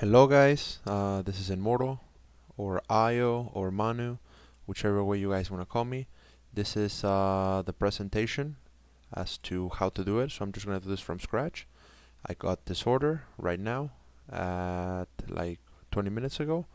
Hello guys, this is Immortal, or Io, or Manu, whichever way you guys want to call me. This is the presentation as to how to do it, so I'm just going to do this from scratch. I got this order right now at like 20 minutes ago.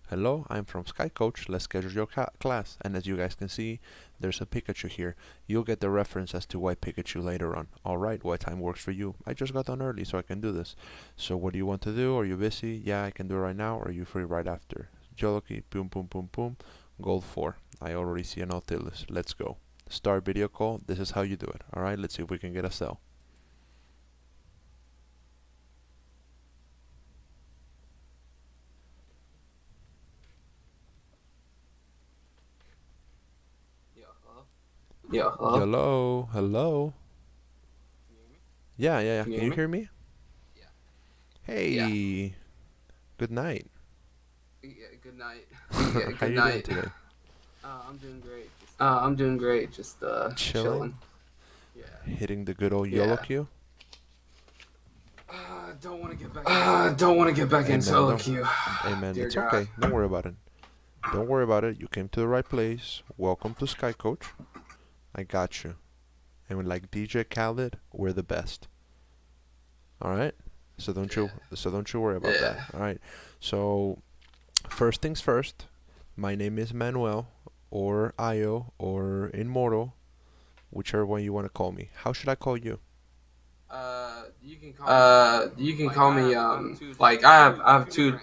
Hello, I'm from Sky Coach. Let's schedule your class. And as you guys can see, there's a Pikachu here. You'll get the reference as to why Pikachu later on. Alright, what time works for you? I just got done early, so I can do this. So what do you want to do? Are you busy? Yeah, I can do it right now. Or are you free right after? Joloki, boom, boom, boom, boom. Gold 4. I already see an Nautilus. Let's go. Start video call. This is how you do it. Alright, let's see if we can get a cell. Yeah, Hello, hello. Yeah. Can you hear me? Yeah. Hey, good night. Yeah, good night. Yeah, how you doing today? I'm doing great. I'm doing great. Just chilling. Yeah. Hitting the good old Yeah. YOLO queue? Don't want to get back. Don't want to get back into solo queue. Hey man, Dear it's God. okay. Don't worry about it. Don't worry about it. You came to the right place. Welcome to Sky Coach. I got you. And like DJ Khaled, we're the best. All right. So don't you worry about that. All right. So first things first. My name is Manuel, or Io, or Immortal, whichever one you want to call me. How should I call you? You can call me like I have two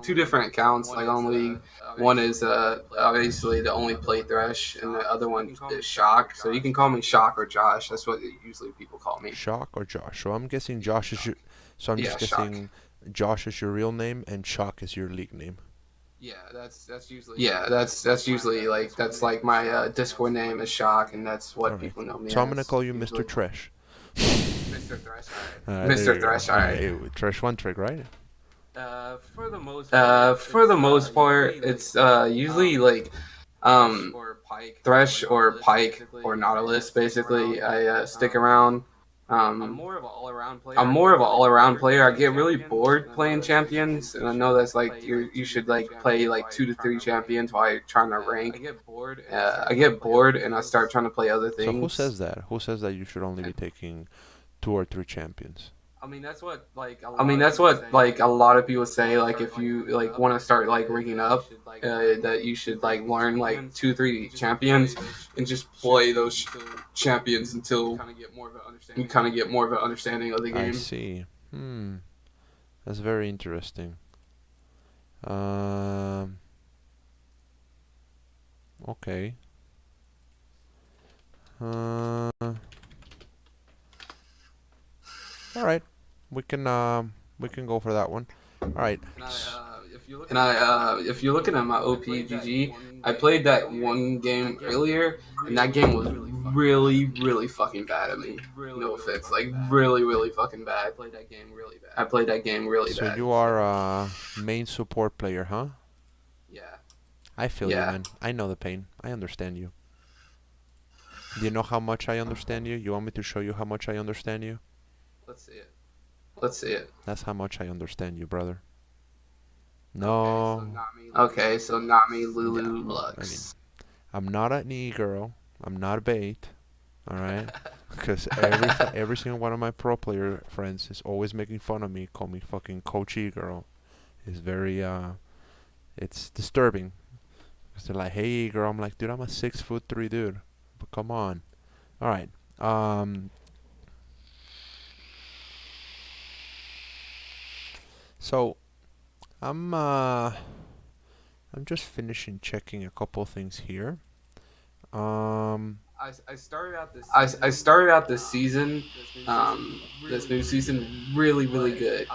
different accounts like on League. One is obviously the only play Thresh, and the other one is Shock. So you can call me Shock or Josh. That's what usually people call me. Shock or Josh? So I'm guessing Josh is your. So I'm just Shock. guessing Josh is your real name and Shock is your league name. Yeah, that's usually like that's like my Discord name is Shock, and that's what Alright. people know me So as. I'm gonna call you usually. Mr. Trash. Mr. Thresh. Mr. Thresh. Alright. Trash one trick, right? For the most part, it's usually like Thresh or Pike or Nautilus. Basically, I stick around. I'm more of an all-around player. I get really bored playing champions, and I know that's like you should like play like 2 to 3 champions while you're trying to rank. I get bored, and I start trying to play other So who things. says that? Who says that you should only be taking 2 or 3 champions? I mean that's what like a lot of people say. Like if you like want to start like rigging up, that you should like learn like 2 3 champions and just play those champions until you kind of get more of an understanding of the I game. see. That's very interesting. Okay. All right. We can go for that one. All right. If you're looking at my OPGG, I played that one game earlier, and that game was really fucking bad at me. No offense, like really fucking bad. I played that game really So bad. you are a main support player, huh? Yeah. I feel you, Yeah. man. I know the pain. I understand you. Do you know how much I understand you? You want me to show you how much I understand you? Let's see it. That's how much I understand you, brother. No. Okay, so not me, Lulu Yeah, Lux. I'm not an e-girl. I'm not bait. All right? Because every single one of my pro player friends is always making fun of me, call me fucking Coach E-girl. It's very, it's disturbing. Because they're like, hey, E-girl. I'm like, dude, I'm a 6'3" dude. But come on. All right. So I'm just finishing checking a couple things here. I started out this season, this new season, really good,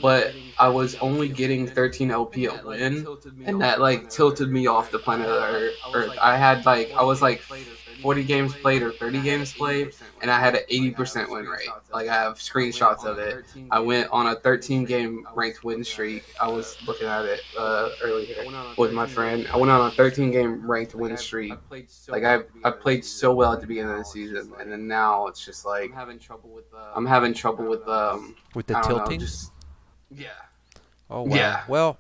but I was only getting 13 LP a win, and that like tilted me off the planet Earth. I was like 40 games played or 30 games played, and I had an 80% win rate. Like I have screenshots of it. I went on a 13 game ranked win streak. I was looking at it earlier with my friend. I went on a 13 game ranked win streak. Like I played so well at the beginning of the season, and then now it's just like I'm having trouble with with the I don't know, tilting? just yeah. Oh wow. Yeah. Well,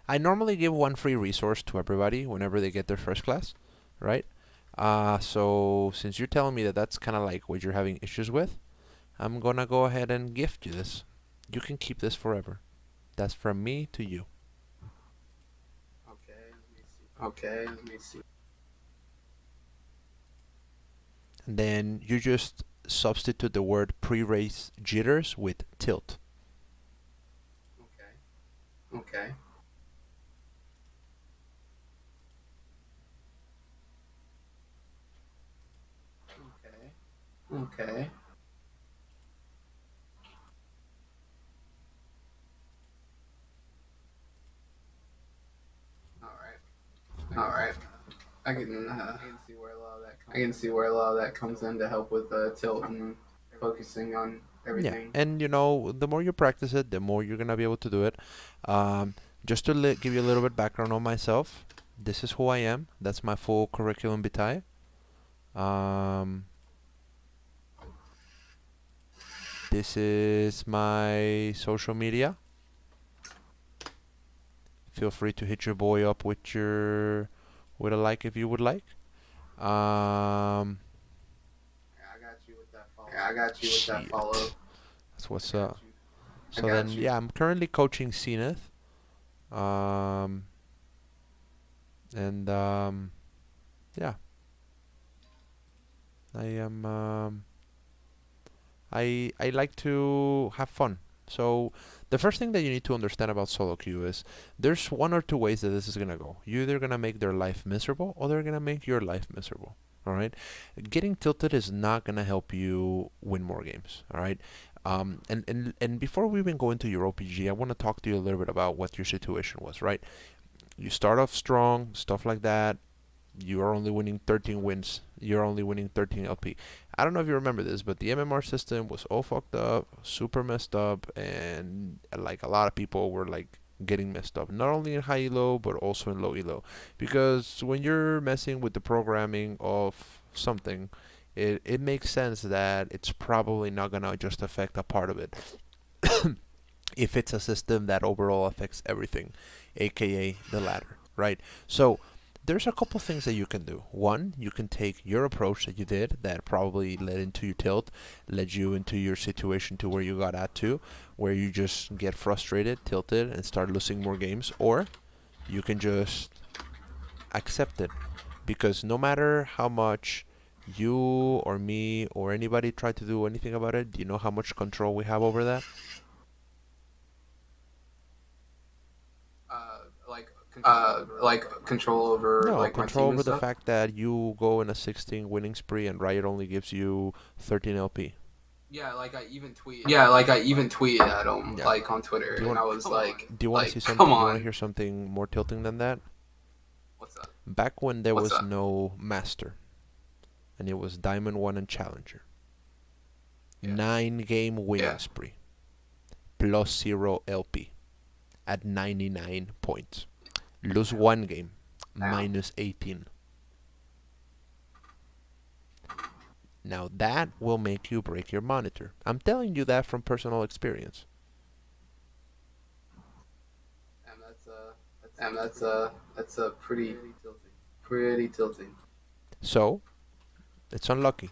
I normally give one free resource to everybody whenever they get their first class, right? So since you're telling me that that's kind of like what you're having issues with, I'm gonna go ahead and gift you this. You can keep this forever. That's from me to you. Okay. Let me see. And then you just substitute the word pre-race jitters with tilt. Okay. Okay. All right. I can I can see where a lot of that comes in to help with tilt and focusing on Yeah, everything. and the more you practice it, the more you're gonna be able to do it. Um, just to give you a little bit background on myself, this is who I am. That's my full curriculum vitae. Um, this is my social media. Feel free to hit your boy up with a like if you would like. Um, Yeah, I got you with that follow. shit, that's what's up. I So then, got you. yeah, I'm currently coaching Zenith. Um, and yeah, I am. I like to have fun. So the first thing that you need to understand about solo queue is there's one or two ways that this is gonna go. You're either gonna make their life miserable or they're gonna make your life miserable. All right, getting tilted is not gonna help you win more games. All right, and before we even go into your OPG, I want to talk to you a little bit about what your situation was. Right, you start off strong, stuff like that. You are only winning 13 wins. You're only winning 13 LP. I don't know if you remember this, but the MMR system was all fucked up, super messed up, and like a lot of people were like getting messed up. Not only in high elo, but also in low elo. Because when you're messing with the programming of something, it makes sense that it's probably not gonna just affect a part of it. If it's a system that overall affects everything, aka the ladder, right? So there's a couple things that you can do. One, you can take your approach that you did that probably led into your tilt, led you into your situation to where you got at to, where you just get frustrated, tilted, and start losing more games, or you can just accept it. Because no matter how much you or me or anybody try to do anything about it, do you know how much control we have over that? Like control over No, like my control team and over the stuff. fact that you go in a 16 winning spree and Riot only gives you 13 LP. Yeah, like I even tweeted at him Yeah. like on Twitter, Do you and want I was do you want to see come something? Do you want to on, hear something more tilting than that? what's up? Back when there What's was up? no master and it was Diamond 1 and Challenger. Yeah. 9-game winning Yeah. spree plus 0 LP at 99 points. Lose one game Now. minus 18. Now that will make you break your monitor. I'm telling you that from personal experience. And that's a pretty tilting. So it's unlucky.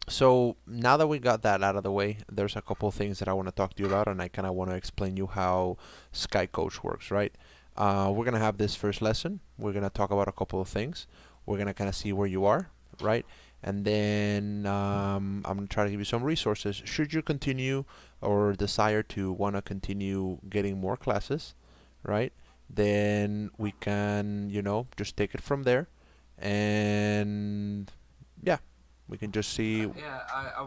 So now that we got that out of the way, there's a couple things that I want to talk to you about, and I kind of want to explain you how Sky Coach works, right? We're gonna have this first lesson. We're gonna talk about a couple of things. We're gonna kind of see where you are, right? And then I'm gonna try to give you some resources. Should you continue or desire to want to continue getting more classes, right? Then we can, just take it from there, and yeah, we can just see. I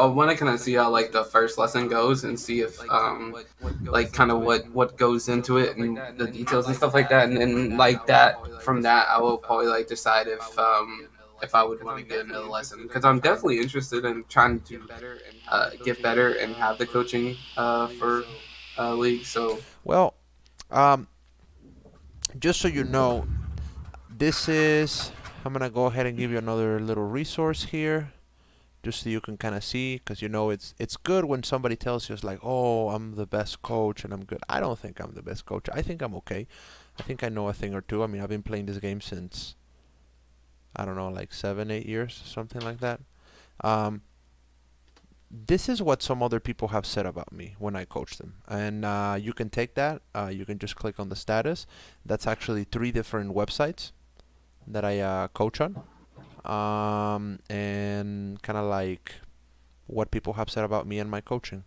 want to kind of see how like the first lesson goes and see if like kind of what goes into it and the details and stuff like that, and then like that from that I will probably like decide if I would want to get another lesson, because I'm definitely interested in trying to get better and have the coaching for league. So Well, um, just so you know, this is. I'm gonna go ahead and give you another little resource here. just so you can kind of see, because it's good when somebody tells you, it's like, oh, I'm the best coach and I'm good. I don't think I'm the best coach. I think I'm okay. I think I know a thing or two. I mean, I've been playing this game since, I don't know, like 7, 8 years, something like that. Um, this is what some other people have said about me when I coach them, and you can take that. You can just click on the status. That's actually 3 different websites that I coach on, and kind of like what people have said about me and my coaching.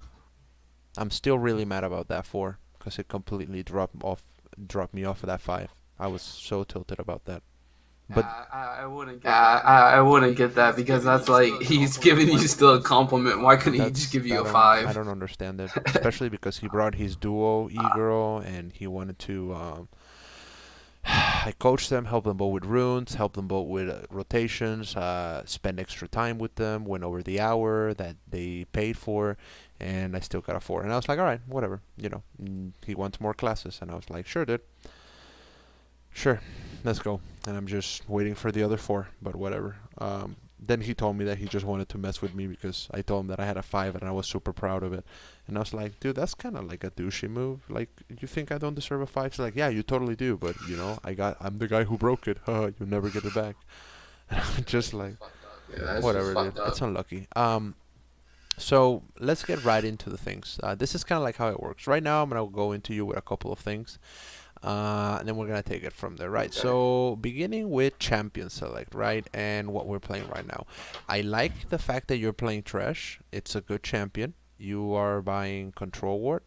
I'm still really mad about that 4 because it completely dropped me off of that 5. I was so tilted about that. But I wouldn't get that. I wouldn't get that because that's like he's giving you still a compliment. Why couldn't he just that's give you a I five? don't understand it, especially because he brought his duo e-girl and he wanted to I coached them, helped them both with runes, helped them both with rotations, spent extra time with them, went over the hour that they paid for, and I still got a 4. And I was like, all right, whatever, he wants more classes, and I was like, sure, dude, sure, let's go. And I'm just waiting for the other 4, but whatever. Then he told me that he just wanted to mess with me because I told him that I had a 5 and I was super proud of it. And I was like, dude, that's kind of like a douchey move. Like, you think I don't deserve a 5? He's like, yeah, you totally do, but I'm the guy who broke it. You'll never get it back. And I'm just like, Yeah, that's just whatever, dude. fucked up. It's unlucky. So let's get right into the things. This is kind of like how it works. Right now, I'm gonna go into you with a couple of things. And then we're gonna take it from there, right? Okay. So beginning with champion select, right, and what we're playing right now. I like the fact that you're playing trash. It's a good champion. You are buying control ward.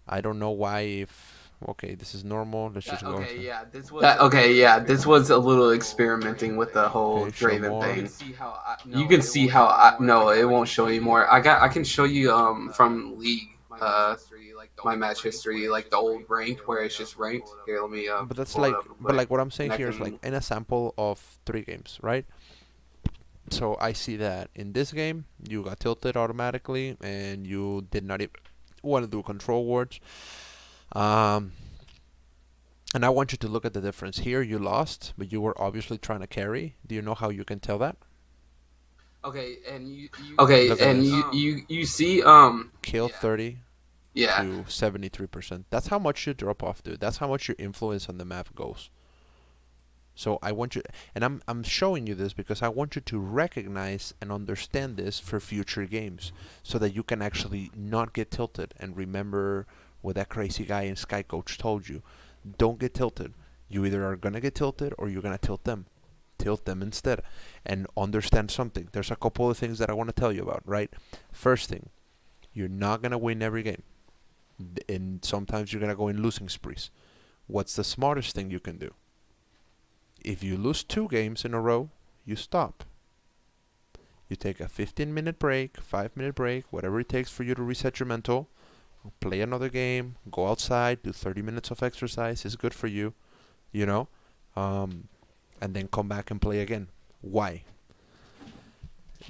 I don't know why. If okay, this is normal. Let's just go to This was a little experimenting with the whole okay. Show Draven more. thing. You can see how I no, it won't show anymore. I can show you from League my match history, like the old ranked where it's just ranked. Here, let me But that's pull it like, up real but quick, like what I'm saying and I here is like can. in a sample of 3 games, right? So I see that in this game you got tilted automatically and you did not even want to do control wards. Um, and I want you to look at the difference here. You lost, but you were obviously trying to carry. Do you know how you can tell that? Okay, Look at and this. you see Kill 30 yeah. to 73%. That's how much you drop off, dude. That's how much your influence on the map goes. So I want you, and I'm showing you this because I want you to recognize and understand this for future games, so that you can actually not get tilted and remember what that crazy guy in Sky Coach told you. Don't get tilted. You either are gonna get tilted or you're gonna tilt them. Tilt them instead, and understand something. There's a couple of things that I want to tell you about. Right, first thing, you're not gonna win every game, and sometimes you're gonna go in losing sprees. What's the smartest thing you can do? If you lose 2 games in a row, you stop. You take a 15-minute break, 5-minute break, whatever it takes for you to reset your mental. Play another game, go outside, do 30 minutes of exercise. It's good for you, you know, um, and then come back and play again. Why?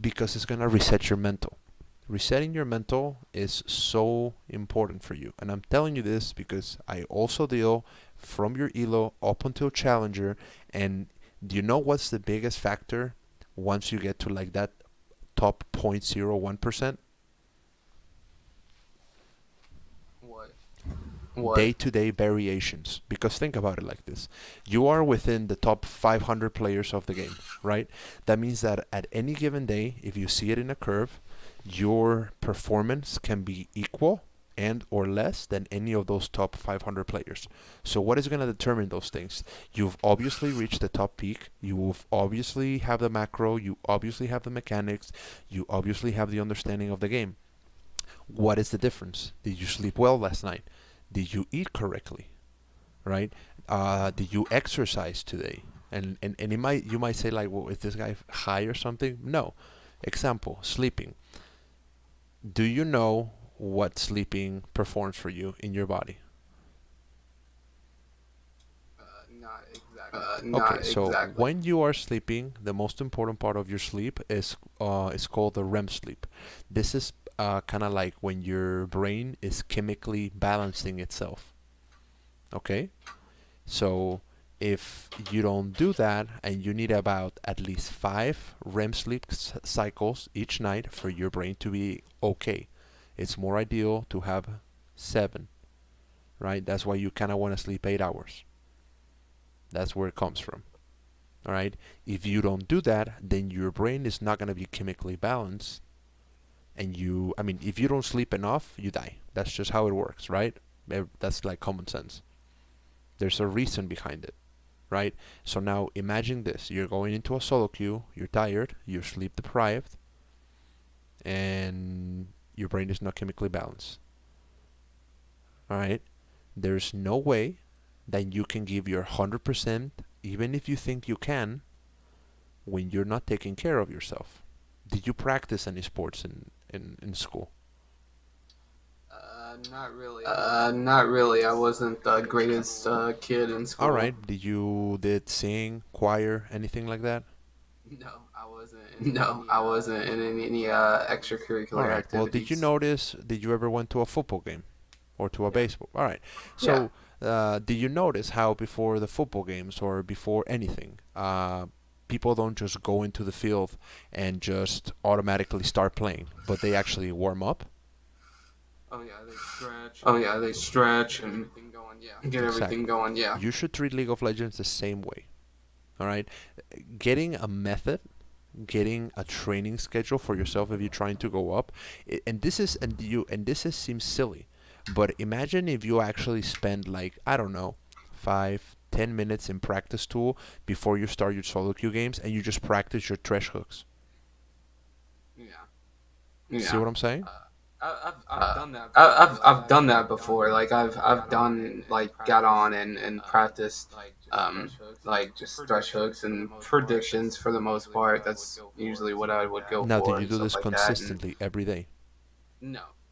Because it's gonna reset your mental. Resetting your mental is so important for you, and I'm telling you this because I also deal from your elo up until challenger. And do you know what's the biggest factor once you get to like that top 0.01%? What? Day-to-day variations. Because think about it like this: you are within the top 500 players of the game, right? That means that at any given day, if you see it in a curve, your performance can be equal and or less than any of those top 500 players. So what is going to determine those things? You've obviously reached the top peak. You obviously have the macro. You obviously have the mechanics. You obviously have the understanding of the game. What is the difference? Did you sleep well last night? Did you eat correctly? Right? Did you exercise today? And you might say like, well, is this guy high or something? No. Example: sleeping. Do you know what sleeping performs for you in your body? Okay, Not so exactly. when you are sleeping, the most important part of your sleep is called the REM sleep. This is kind of like when your brain is chemically balancing itself. Okay, so If you don't do that, and you need about at least 5 REM sleep cycles each night for your brain to be okay. It's more ideal to have 7, right? That's why you kind of want to sleep 8 hours. That's where it comes from. All right. If you don't do that, then your brain is not going to be chemically balanced. And I mean, if you don't sleep enough, you die. That's just how it works, right? That's like common sense. There's a reason behind it, right? So now imagine this. You're going into a solo queue, you're tired, you're sleep deprived, and your brain is not chemically balanced. All right? There's no way that you can give your 100%, even if you think you can, when you're not taking care of yourself. Did you practice any sports in school? Not really. I wasn't the greatest kid in All school. right. Did sing, choir, anything like that? No, I wasn't in any All extracurricular right. Well, activities. did you ever went to a football game or to a Yeah, baseball? All right. yeah. So, did you notice how before the football games or before anything, people don't just go into the field and just automatically start playing, but they actually warm up? Oh yeah, they stretch and get everything Exactly. going. Yeah. You should treat League of Legends the same way. All right. Getting a method, getting a training schedule for yourself if you're trying to go up, and this is seems silly, but imagine if you actually spend, like, I don't know, 5, 10 minutes in practice tool before you start your solo queue games, and you just practice your trash hooks. See Yeah. what I'm saying? I've done that before. Like I've done like got on and practiced like just thresh hooks and predictions for the most part. That's usually what I would go Now, did for you and do stuff this like that. And consistently every day?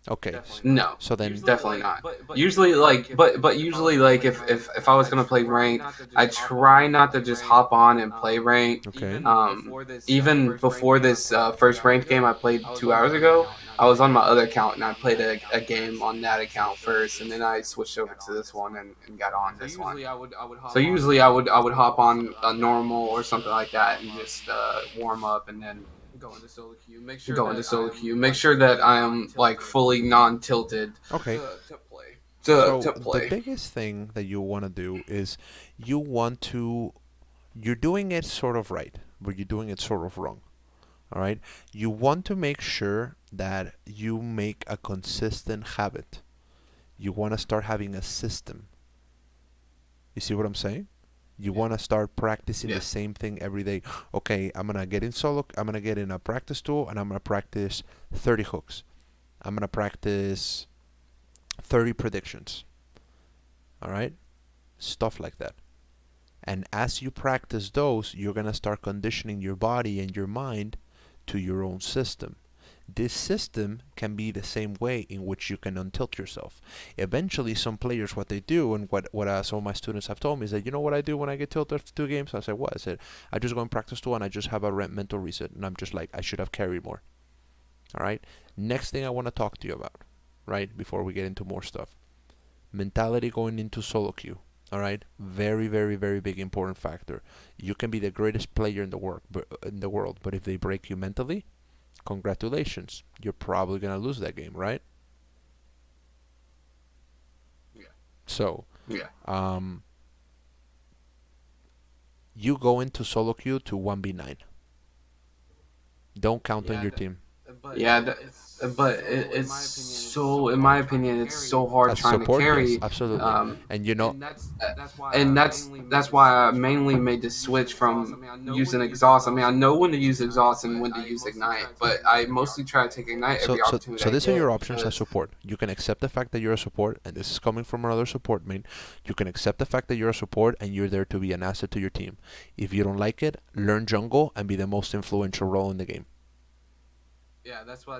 Okay. no, So then, definitely not. Usually but usually like if I was gonna play ranked, I try not to just hop on and play ranked. okay. Even before this first ranked game I played 2 hours ago, I was on my other account and I played a game on that account first, and then I switched over to this one and got on this one. So usually I would hop on a normal or something like that and just warm up and then go into solo queue. Make sure that I am like fully non-tilted Okay. to So the play. biggest thing that you want to do is you want to you're doing it sort of right, but you're doing it sort of wrong. All right? You want to make sure that you make a consistent habit. You want to start having a system. You see what I'm saying? You want to start practicing the Yeah. same thing every day. Okay, I'm going to get in a practice tool and I'm going to practice 30 hooks. I'm going to practice 30 predictions. All right? Stuff like that. And as you practice those, you're going to start conditioning your body and your mind to your own system. This system can be the same way in which you can untilt yourself. Eventually, some players, what they do, and what some of my students have told me is that, you know what I do when I get tilted after 2 games? I said, what? I said, I just go in practice 2 and I just have a mental reset. And I'm just like, I should have carried more. All right? Next thing I want to talk to you about, right, before we get into more stuff. Mentality going into solo queue. All right, very, very, very big important factor. You can be the greatest player in the world, but if they break you mentally, congratulations. You're probably gonna lose that game, right? So, Yeah. um, you go into solo queue to 1v9. Don't count on your team. Yeah, but it's so, in my opinion, it's so hard As trying to support, yes, carry. absolutely. Um, And you know, and that's why I mainly made the switch from using exhaust. I mean, I know when to use exhaust and when to use ignite, but I mostly try to take ignite so every so opportunity so I these are your get options as because support. You can accept the fact that you're a support, and this is coming from another support main. You can accept the fact that you're a support and you're there to be an asset to your team. If you don't like it, learn jungle and be the most influential role in the game. yeah, that's what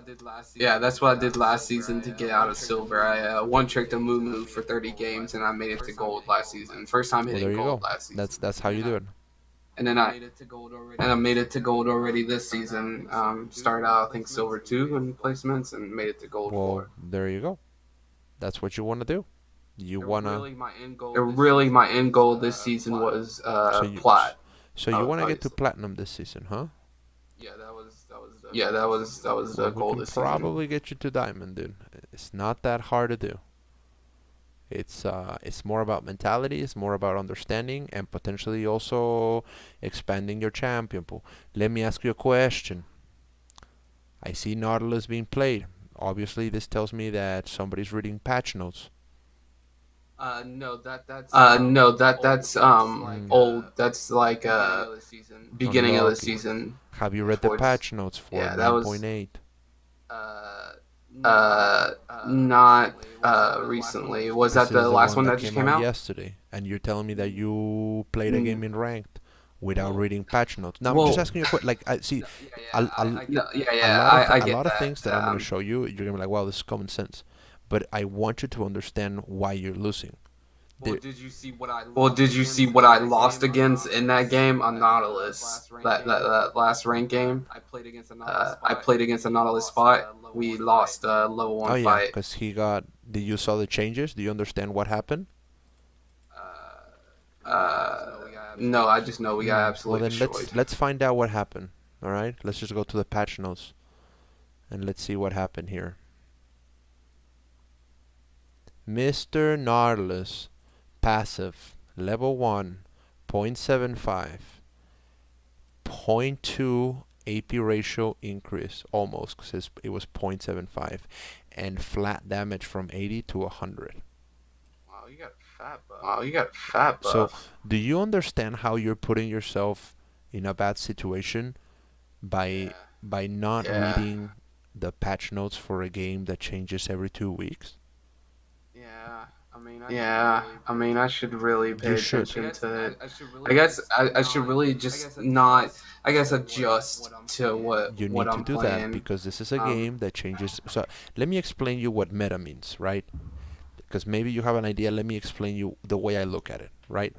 I did last season to get out of silver. I one tricked a Moo for 30 games and I made it to gold last season. First time Well, hitting there you gold go. last season, That's how you do it. and then I made it to gold already this season. Started out I think silver 2 in placements and made it to gold Well, 4. there you go. That's what you want to do. You wanna Really, my end goal this season was so you plat. so you wanna get to Obviously, platinum this season, huh? yeah, that was the Well, we goal can this season. probably get you to diamond, dude. It's not that hard to do. It's more about mentality, it's more about understanding, and potentially also expanding your champion pool. Let me ask you a question. I see Nautilus being played. Obviously, this tells me that somebody's reading patch notes. No, that's Mm. old. That's like Oh, beginning of the lucky. season Have you read the towards. patch notes for Yeah, that was 9.8? not recently. Was This that is the the last one one that that just came came out out? yesterday, and you're telling me that you played a game Mm. in ranked without reading patch notes. Now I'm just Whoa. asking you a question. Like I see, No, yeah, a yeah, lot of I a get lot of that. things that I'm gonna show you, you're gonna be like, wow, this is common sense. But I want you to understand why you're losing. The, Well, did you see what I lost against in that game on Nautilus? That last rank game. I played against a Nautilus spot. We lost a level oh one yeah, fight. because he got. Did you saw the changes? Do you understand what happened? No, I just know we got Well absolutely then let's destroyed. let's find out what happened. All right, let's just go to the patch notes and let's see what happened here. Mr. Nautilus, passive, level 1, 0.75, zero point 0.2 AP ratio increase, almost, because it was 0.75, and flat damage from 80 to 100. Wow, you got fat So, buff. do you understand how you're putting yourself in a bad situation by by not Yeah. reading the patch notes for a game that changes every 2 weeks? Yeah, I mean, I should really You pay should. attention to it. I should really just not, I guess, adjust to You what need to I'm do that playing. because this is a Um, game that changes. So let me explain you what meta means, right? Because maybe you have an idea. Let me explain you the way I look at it, right?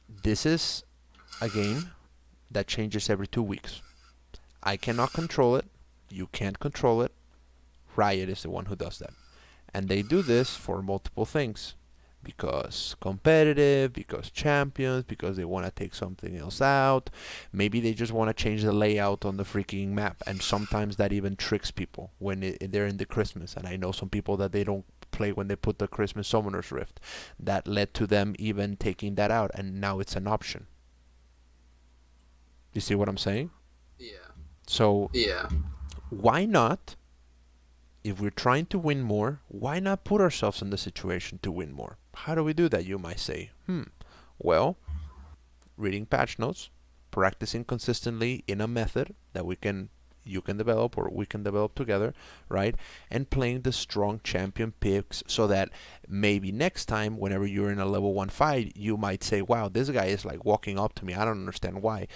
This is a game that changes every 2 weeks. I cannot control it. You can't control it. Riot is the one who does that. And they do this for multiple things. Because competitive, because champions, because they want to take something else out. Maybe they just want to change the layout on the freaking map. And sometimes that even tricks people when they're in the Christmas. And I know some people that they don't play when they put the Christmas Summoner's Rift. That led to them even taking that out. And now it's an option. You see what I'm saying? So yeah. why not, if we're trying to win more, why not put ourselves in the situation to win more? How do we do that, you might say? Well, reading patch notes, practicing consistently in a method that you can develop or we can develop together, right? And playing the strong champion picks so that maybe next time, whenever you're in a level 1 fight, you might say, wow, this guy is like walking up to me. I don't understand why.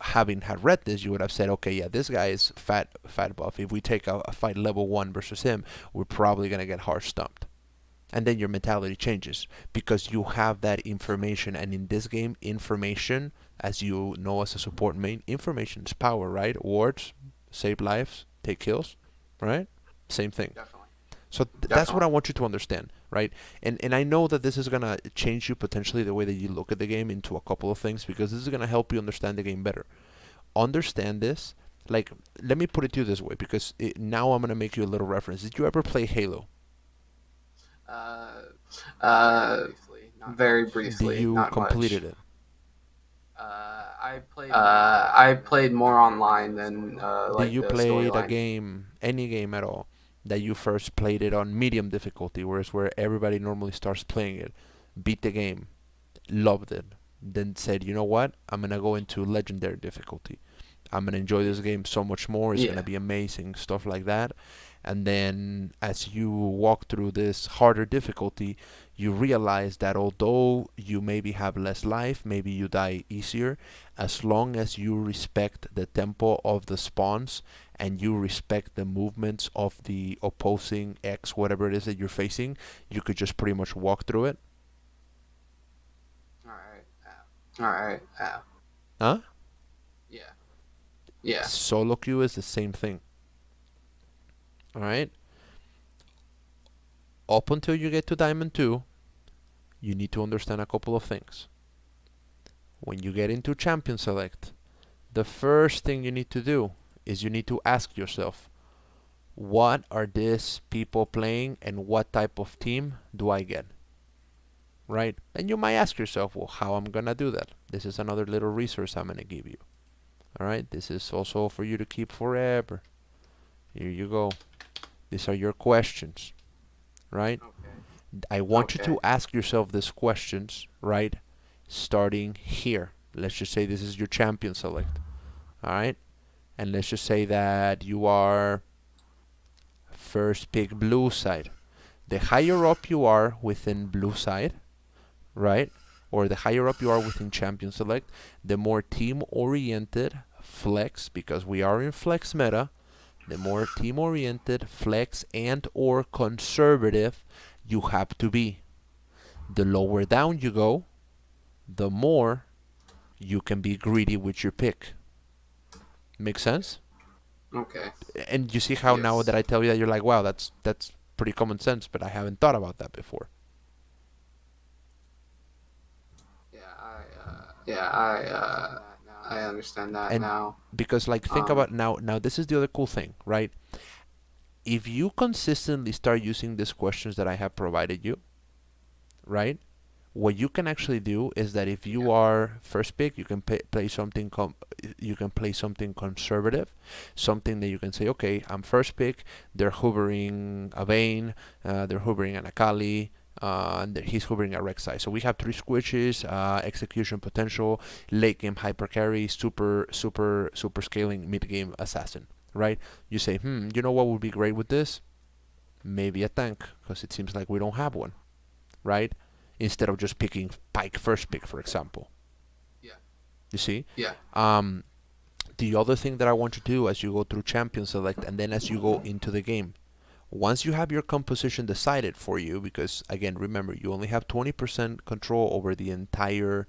Having had read this, you would have said, okay, yeah, this guy is fat buff. If we take a fight level 1 versus him, we're probably going to get hard stumped. And then your mentality changes because you have that information. And in this game, information, as you know as a support main, information is power, right? Wards, save lives, take kills, right? Same thing. So that's what I want you to understand, right? And I know that this is gonna change you potentially the way that you look at the game into a couple of things because this is gonna help you understand the game better. Understand this. Like, let me put it to you this way because now I'm gonna make you a little reference. Did you ever play Halo? Uh, very Do briefly, you not completed much. it? I played more online than Did like you the play a storyline. game, any game at all, that you first played it on medium difficulty, whereas where everybody normally starts playing it, beat the game, loved it, then said, you know what, I'm gonna go into legendary difficulty. I'm gonna enjoy this game so much more. It's gonna Yeah. be amazing, stuff like that. And then as you walk through this harder difficulty, you realize that although you maybe have less life, maybe you die easier, as long as you respect the tempo of the spawns and you respect the movements of the opposing X, whatever it is that you're facing, you could just pretty much walk through it. All right. Huh? Yeah. Solo queue is the same thing. All right. up until you get to Diamond 2, you need to understand a couple of things. When you get into Champion Select, the first thing you need to do is you need to ask yourself, what are these people playing and what type of team do I get? Right? And you might ask yourself, well, how I'm gonna do that? This is another little resource I'm gonna give you. Alright, this is also for you to keep forever. Here you go. These are your questions. Right? Okay. I want you to ask yourself these questions, right? Starting here. Let's just say this is your champion select. Alright? And let's just say that you are first pick blue side. The higher up you are within blue side, right? Or the higher up you are within champion select, the more team oriented flex, because we are in flex meta, the more team oriented flex and or conservative you have to be. The lower down you go, the more you can be greedy with your pick. Make sense? Okay. And you see how now that I tell you that, you're like, wow, that's pretty common sense, but I haven't thought about that before. I understand that And now. because like think about now this is the other cool thing, right? If you consistently start using these questions that I have provided you, right? What you can actually do is that if you are first pick, you can play something conservative, something that you can say, okay, I'm first pick. They're hovering a Vayne, they're hovering an Akali, and he's hovering a Rek'Sai. So we have 3 squishes, execution potential, late game hyper carry, super scaling, mid game assassin. Right? You say, you know what would be great with this? Maybe a tank, because it seems like we don't have one. Right? Instead of just picking Pyke first pick, for example. Yeah. You see? Yeah. The other thing that I want you to do as you go through champion select and then as you go into the game, once you have your composition decided for you, because again, remember, you only have 20% control over the entire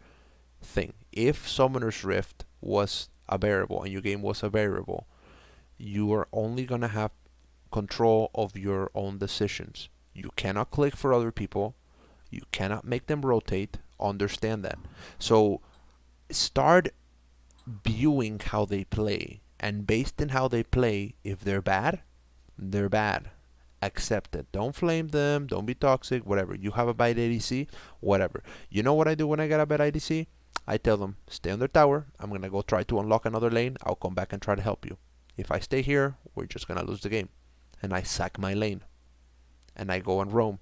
thing. If Summoner's Rift was a variable and your game was a variable, you are only going to have control of your own decisions. You cannot click for other people. You cannot make them rotate. Understand that. So start viewing how they play, and based on how they play, if they're bad, they're bad. Accept it. Don't flame them. Don't be toxic. Whatever. You have a bad ADC. Whatever. You know what I do when I get a bad ADC? I tell them, stay on their tower. I'm gonna go try to unlock another lane. I'll come back and try to help you. If I stay here, we're just gonna lose the game. And I sack my lane. And I go and roam.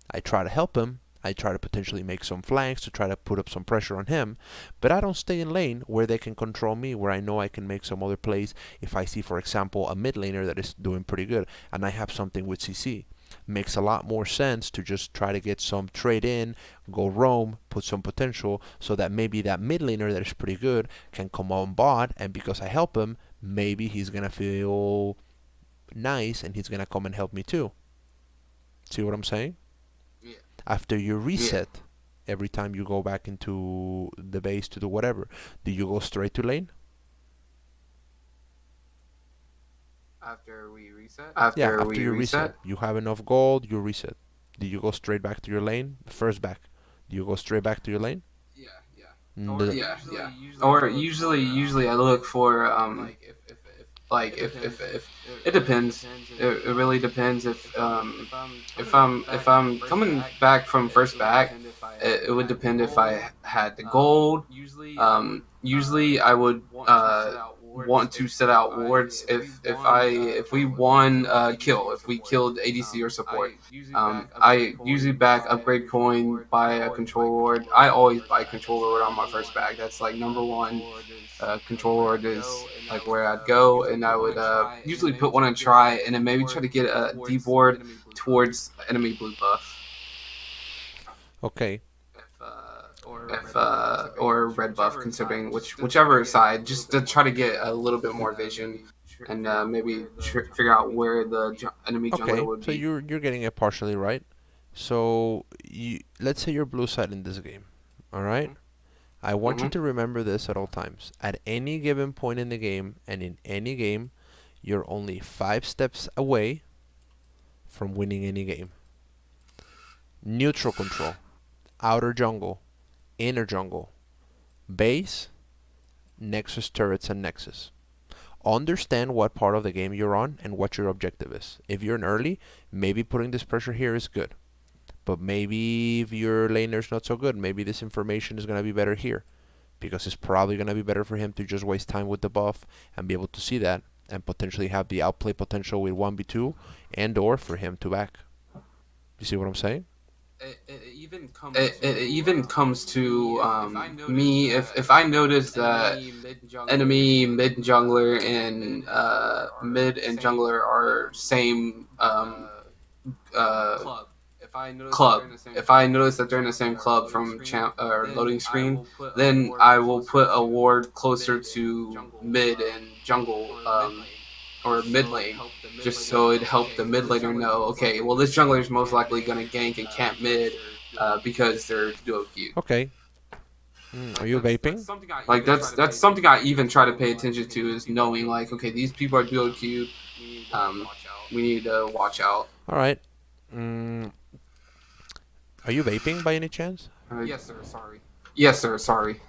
I try to help him. I try to potentially make some flanks to try to put up some pressure on him, but I don't stay in lane where they can control me, where I know I can make some other plays if I see, for example, a mid laner that is doing pretty good and I have something with CC. Makes a lot more sense to just try to get some trade in, go roam, put some potential so that maybe that mid laner that is pretty good can come on bot, and because I help him, maybe he's gonna feel nice and he's gonna come and help me too. See what I'm saying? After you reset, every time you go back into the base to do whatever, do you go straight to lane? After we reset? Yeah, after you reset. You have enough gold, you reset. Do you go straight back to your lane? First back. Do you go straight back to your lane? Or usually I look for like if it depends. It really depends if I'm coming back from first back, it would depend if I had the gold. Usually I would want to set out wards if we won kill, if we killed ADC or support. I usually back upgrade coin, buy a control ward. I always buy control ward on my first back. That's like number one. Control ward is like where I'd go, and I would usually put one on try, and then maybe try to get a deep ward towards enemy blue buff. Okay. Or red buff, considering whichever side, just to try to get a little bit more vision and maybe figure out where the enemy jungler would be. So you're getting it partially right. So let's say you're blue side in this game. All right. I want you to remember this at all times. At any given point in the game and in any game, you're only 5 steps away from winning any game. Neutral control, outer jungle, inner jungle, base, nexus turrets, and nexus. Understand what part of the game you're on and what your objective is. If you're in early, maybe putting this pressure here is good. But maybe if your laner's not so good, maybe this information is going to be better here. Because it's probably going to be better for him to just waste time with the buff and be able to see that and potentially have the outplay potential with 1v2 and or for him to back. You see what I'm saying? It even comes to me if I notice that enemy mid jungler and mid and jungler are same uh, club. If I notice that they're in the same club from or loading screen, then I will put a ward closer to mid and jungle or mid lane, just so it helped the mid laner know, okay, well this jungler is most likely going to gank and camp mid because they're duo queued. Okay. Are you vaping? Like that's something I even try to pay attention to is knowing like, okay, these people are duo queued. We need to watch out. All right. Mm, are you vaping by any chance? Yes, sir. Sorry. Yes, sir. Sorry.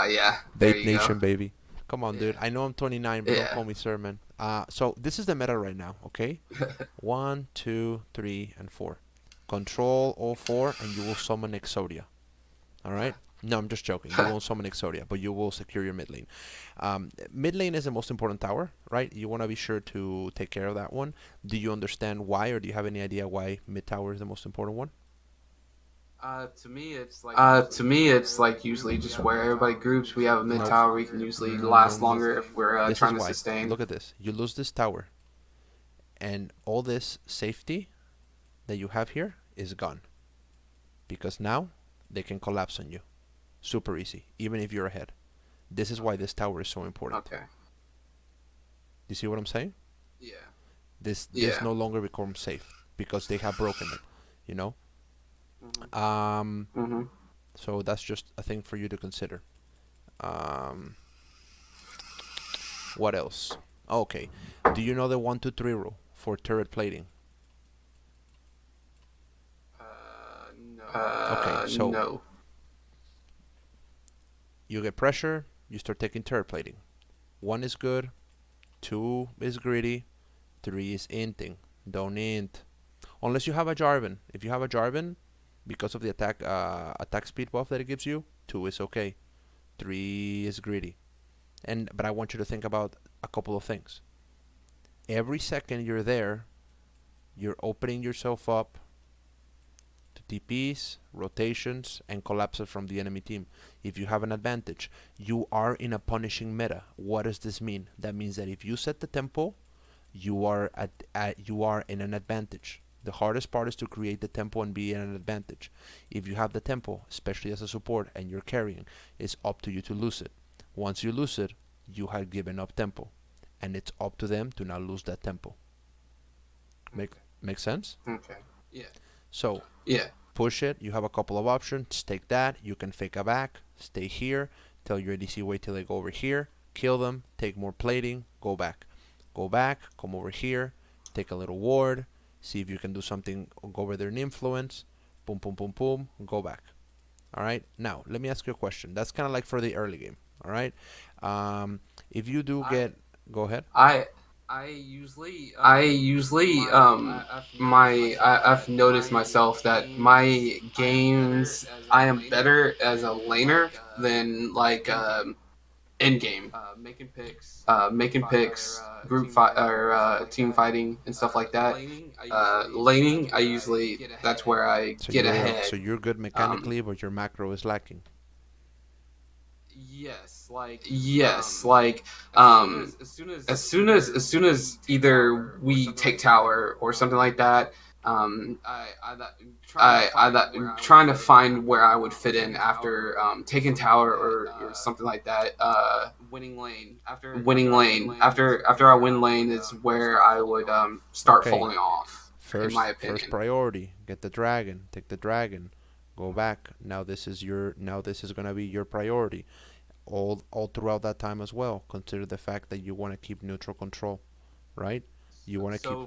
Yeah. There Vape you Nation, go. baby. Come on, dude. Yeah. I know I'm 29, but don't Yeah. call me sir, man. So this is the meta right now, okay? 1, 2, 3, and 4. Control all 4, and you will summon Exodia. All right? No, I'm just joking. You won't summon Exodia, but you will secure your mid lane. Mid lane is the most important tower, right? You want to be sure to take care of that one. Do you understand why, or do you have any idea why mid tower is the most important one? To me, it's like usually just where everybody groups. We have a mid tower. We can usually last longer if we're This trying is to why. sustain. Look at this. You lose this tower, and all this safety that you have here is gone. Because now they can collapse on you. Super easy, even if you're ahead. This is why this tower is so important. Okay. You see what I'm saying? Yeah. This Yeah. no longer becomes safe because they have broken it, you know? Mm-hmm. So that's just a thing for you to consider. Um, what else? Okay. Do you know the 1, 2, 3 rule for turret plating? Okay, so No. you get pressure, you start taking turret plating. 1 is good, 2 is greedy, 3 is inting. Don't int. Unless you have a Jarvan. If you have a Jarvan, because of the attack speed buff that it gives you, 2 is okay. 3 is greedy. But I want you to think about a couple of things. Every second you're there, you're opening yourself up to TPs, rotations, and collapses from the enemy team. If you have an advantage, you are in a punishing meta. What does this mean? That means that if you set the tempo, you are in an advantage. The hardest part is to create the tempo and be in an advantage. If you have the tempo, especially as a support and you're carrying, it's up to you to lose it. Once you lose it, you have given up tempo, and it's up to them to not lose that tempo. Make sense? Okay. Yeah. So Yeah. push it. You have a couple of options. Take that. You can fake a back. Stay here. Tell your ADC wait till they go over here. Kill them. Take more plating. Go back. Go back. Come over here. Take a little ward. See if you can do something. Go over there in influence. Boom, boom, boom, boom. Go back. All right. Now let me ask you a question. That's kind of like for the early game. All right. If you do get, go ahead. I've noticed myself that my games I am better as a laner than like end game, making picks, group fight or team fighting and stuff like that. Laning, I usually that's where I So get so ahead. you're good mechanically, but your macro is lacking. Yes, like as soon as either we take tower or something like that, I'm trying to find where I would fit in after taking tower or something like that. Winning lane after I win lane is where I would start Okay. falling off, in my First opinion. priority, get the dragon, take the dragon, go back. Now this is gonna be your priority. All throughout that time as well. Consider the fact that you want to keep neutral control, right? You want to keep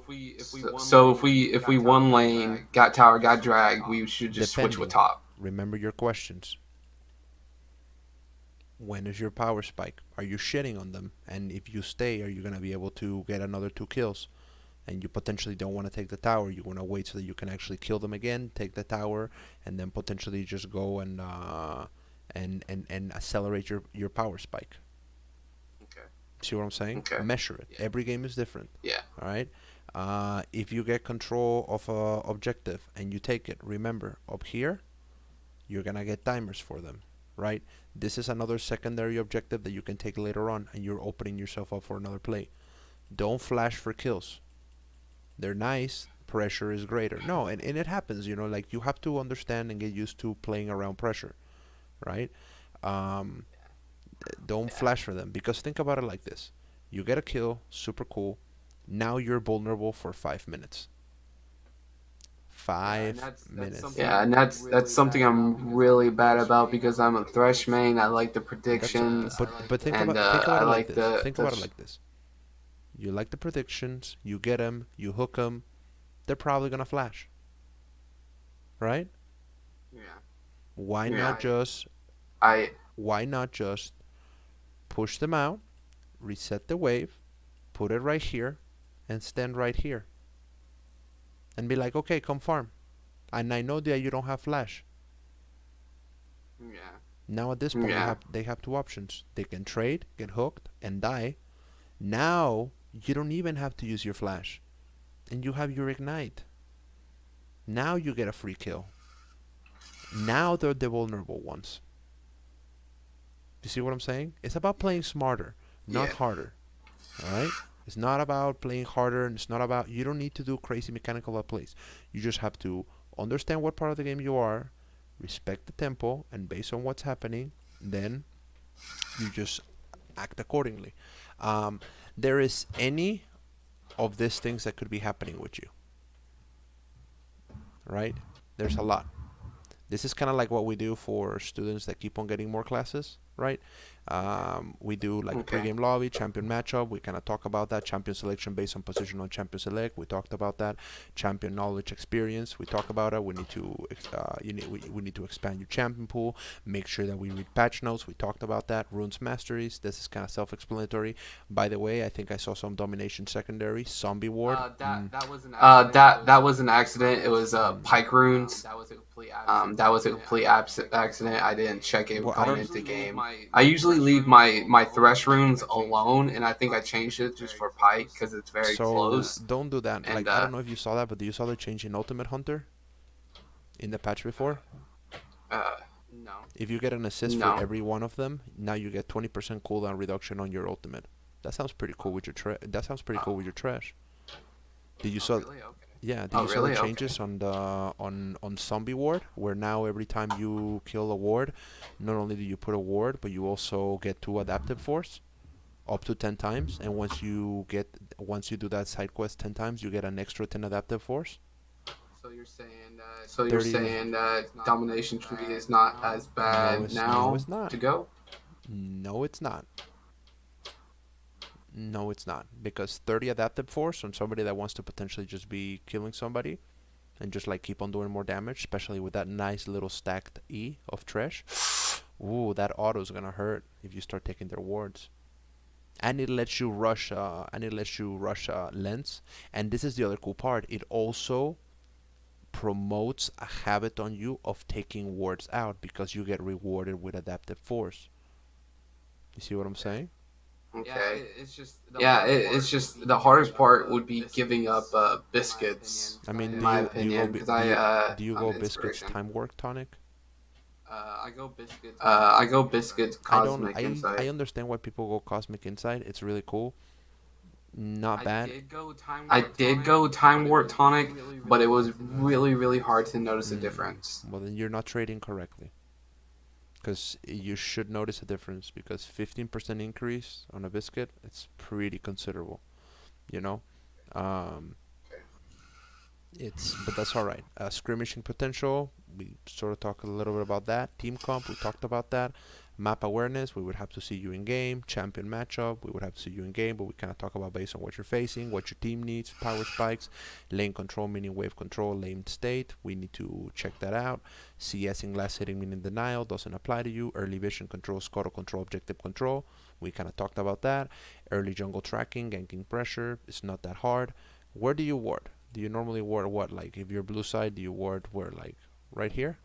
So if we one lane got tower got drag, we should just switch with defending. top. Remember your questions. When is your power spike? Are you shitting on them? And if you stay, are you going to be able to get another 2 kills? And you potentially don't want to take the tower. You want to wait so that you can actually kill them again, take the tower, and then potentially just go and accelerate your power spike. Okay. See what I'm saying? Okay. Measure it. Yeah. Every game is different. Yeah. All right. If you get control of a objective and you take it, remember up here, you're gonna get timers for them, right? This is another secondary objective that you can take later on, and you're opening yourself up for another play. Don't flash for kills. They're nice. Pressure is greater. No, and it happens. Like you have to understand and get used to playing around pressure, right? Um, don't flash for them, because think about it like this: you get a kill, super cool. Now you're vulnerable for 5 minutes. 5 minutes. Yeah, and that's something I'm really bad about because I'm a Thresh main. I like the That's predictions, but think and about I it like like this. the Think about it like this. You like the predictions. You get them. You hook them. They're probably gonna flash, right? yeah. Why Yeah. not just I why not just push them out, reset the wave, put it right here, and stand right here, and be like, okay, come farm. And I know that you don't have flash. yeah. Now at this point, Yeah. they have 2 options. They can trade, get hooked, and die. Now you don't even have to use your flash, and you have your ignite. Now you get a free kill. Now they're the vulnerable ones. You see what I'm saying? It's about playing smarter, not Yeah. harder. All right? It's not about playing harder, and it's not about, you don't need to do crazy mechanical plays. You just have to understand what part of the game you are, respect the tempo, and based on what's happening, then you just act accordingly. Um, there is any of these things that could be happening with you, right? There's a lot. This is kind of like what we do for students that keep on getting more classes, right? We do like a Okay. pregame lobby, champion matchup. We kind of talk about that. Champion selection based on position on champion select. We talked about that. Champion knowledge experience. We talk about it. We need to we need to expand your champion pool. Make sure that we read patch notes. We talked about that. Runes masteries. This is kind of self-explanatory. By the way, I think I saw some domination secondary. Zombie ward. That was an accident. It was Pike runes. That was a complete accident. I didn't check it Well, I going don't. into game. I usually leave my Thresh runes alone, and I think I changed it just for Pike because it's very So close. don't do that. And Like, I don't know if you saw that, but you saw the change in Ultimate Hunter in the patch before? uh, If you get an assist for no. every one of them, now you get 20% cooldown reduction on your ultimate. That sounds pretty cool with your that sounds pretty cool with your trash. Did you saw? Really? Okay. Yeah, did Oh, you saw the really? Okay. changes on the on zombie ward, where now every time you kill a ward, not only do you put a ward, but you also get 2 adaptive force up to 10 times, and once you do that side quest 10 times, you get an extra 10 adaptive force. So you're 30. saying that domination tree is not as No, bad no, now it's not. to go? No, it's not. No, it's not. Because 30 adaptive force on somebody that wants to potentially just be killing somebody and just like keep on doing more damage, especially with that nice little stacked E of trash. Ooh, that auto's gonna hurt if you start taking their wards. And it lets you rush. Lens. And this is the other cool part. It also promotes a habit on you of taking wards out because you get rewarded with adaptive force. You see what I'm saying? Okay. It's just the hardest part would be giving up biscuits, I mean, in my opinion, because do you I'm go an biscuits inspiration. time work tonic? I go biscuits I don't. cosmic I insight. understand why people go cosmic insight. It's really cool. Not bad. I did go time warp tonic, but it was really hard to notice a difference. Well, then you're not trading correctly. Because you should notice a difference. Because 15% increase on a biscuit, it's pretty considerable. You know. Um, but that's all right. Skirmishing potential. we sort of talked a little bit about that. Team comp, we talked about that. Map awareness, we would have to see you in game. Champion matchup, we would have to see you in game, but we kind of talk about based on what you're facing, what your team needs. Power spikes, lane control, meaning wave control, lane state, we need to check that out. CS in glass hitting, meaning denial, doesn't apply to you. Early vision control, scuttle control, objective control, we kind of talked about that. Early jungle tracking, ganking pressure, it's not that hard. Where do you ward? Do you normally ward what? Like if you're blue side, do you ward where? Like right here?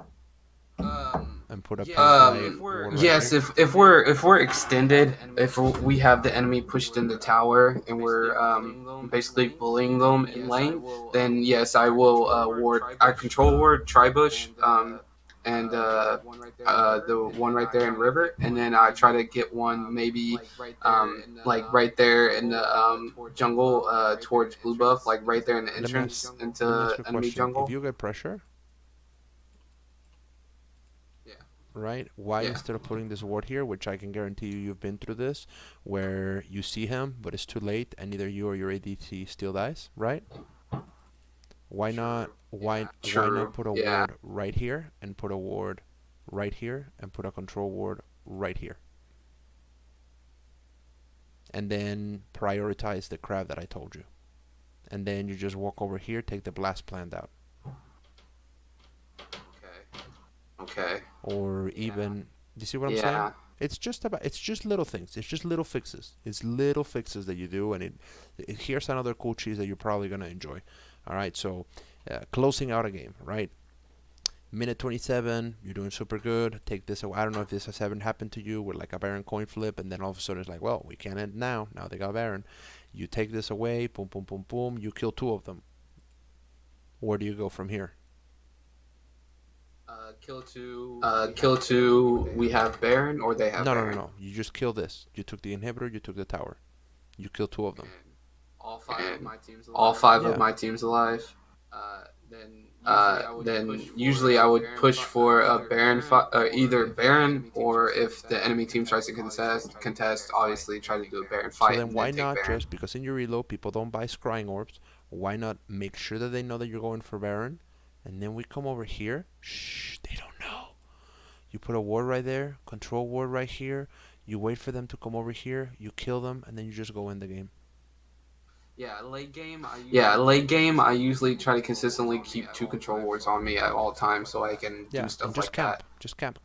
And put a Yes, if we're extended, if we have the enemy pushed in the tower and we're basically bullying them in lane, then yes, I will ward. I control ward Tribush and the one right there in river, and then I try to get one maybe like right there in the jungle towards blue buff, like right there in the entrance let me ask into you a enemy question. If jungle. you get pressure, Yeah. right? Why Yeah. instead of putting this ward here, which I can guarantee you you've been through this, where you see him but it's too late and either you or your ADC still dies, right? Why not why not put a ward right here and put a ward right here and put a control ward right here? And then prioritize the crab that I told you. And then you just walk over here, take the blast plant out. Okay. Or even, you see what I'm saying? It's just little things. It's just little fixes. It's little fixes that you do, and here's another cool cheese that you're probably gonna enjoy. All right, so closing out a game, right? Minute 27, you're doing super good. Take this away. I don't know if this has ever happened to you with like a Baron coin flip, and then all of a sudden it's like, well, we can't end now. Now they got Baron. You take this away, boom, boom, boom, boom. You kill 2 of them. Where do you go from here? Kill 2. We have Baron, or they have Baron. No. You just kill this. You took the inhibitor. You took the tower. You kill 2 of them. All 5 of my teams alive. All 5 of my teams alive. Then usually I would push for a Baron, either Baron, or if the enemy team tries to contest, obviously try to do a Baron fight. So then why not just, because in your reload people don't buy scrying orbs, why not make sure that they know that you're going for Baron, and then we come over here, shh, they don't know. You put a ward right there, control ward right here, you wait for them to come over here, you kill them, and then you just go in the game. Late game, I usually try to consistently keep 2 control wards on me at all times so I can do stuff just like camp. that. Just camp.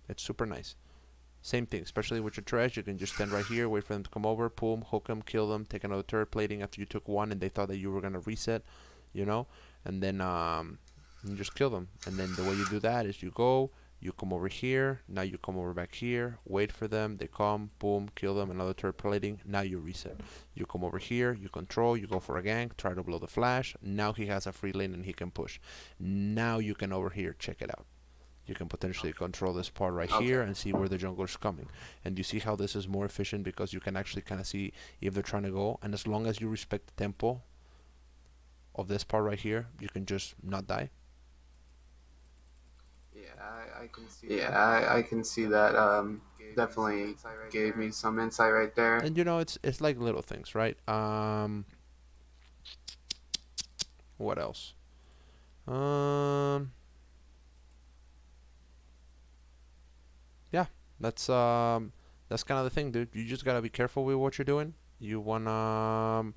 It's super nice. Same thing, especially with your trash, you can just stand right here, wait for them to come over, boom, hook them, kill them, take another turret plating after you took 1 and they thought that you were going to reset, you know, and then you just kill them. And then the way you do that is you go, you come over here, now you come over back here, wait for them, they come, boom, kill them, another turret plating, now you reset. You come over here, you control, you go for a gank, try to blow the flash, now he has a free lane and he can push. Now you can over here check it out. You can potentially control this part right here and see where the jungler's coming. And you see how this is more efficient because you can actually kind of see if they're trying to go. And as long as you respect the tempo of this part right here, you can just not die. I can see that. I can see that. Definitely gave me some insight right there. And you know, it's like little things, right? What else? Yeah, that's kind of the thing, dude. You just gotta be careful with what you're doing. You wanna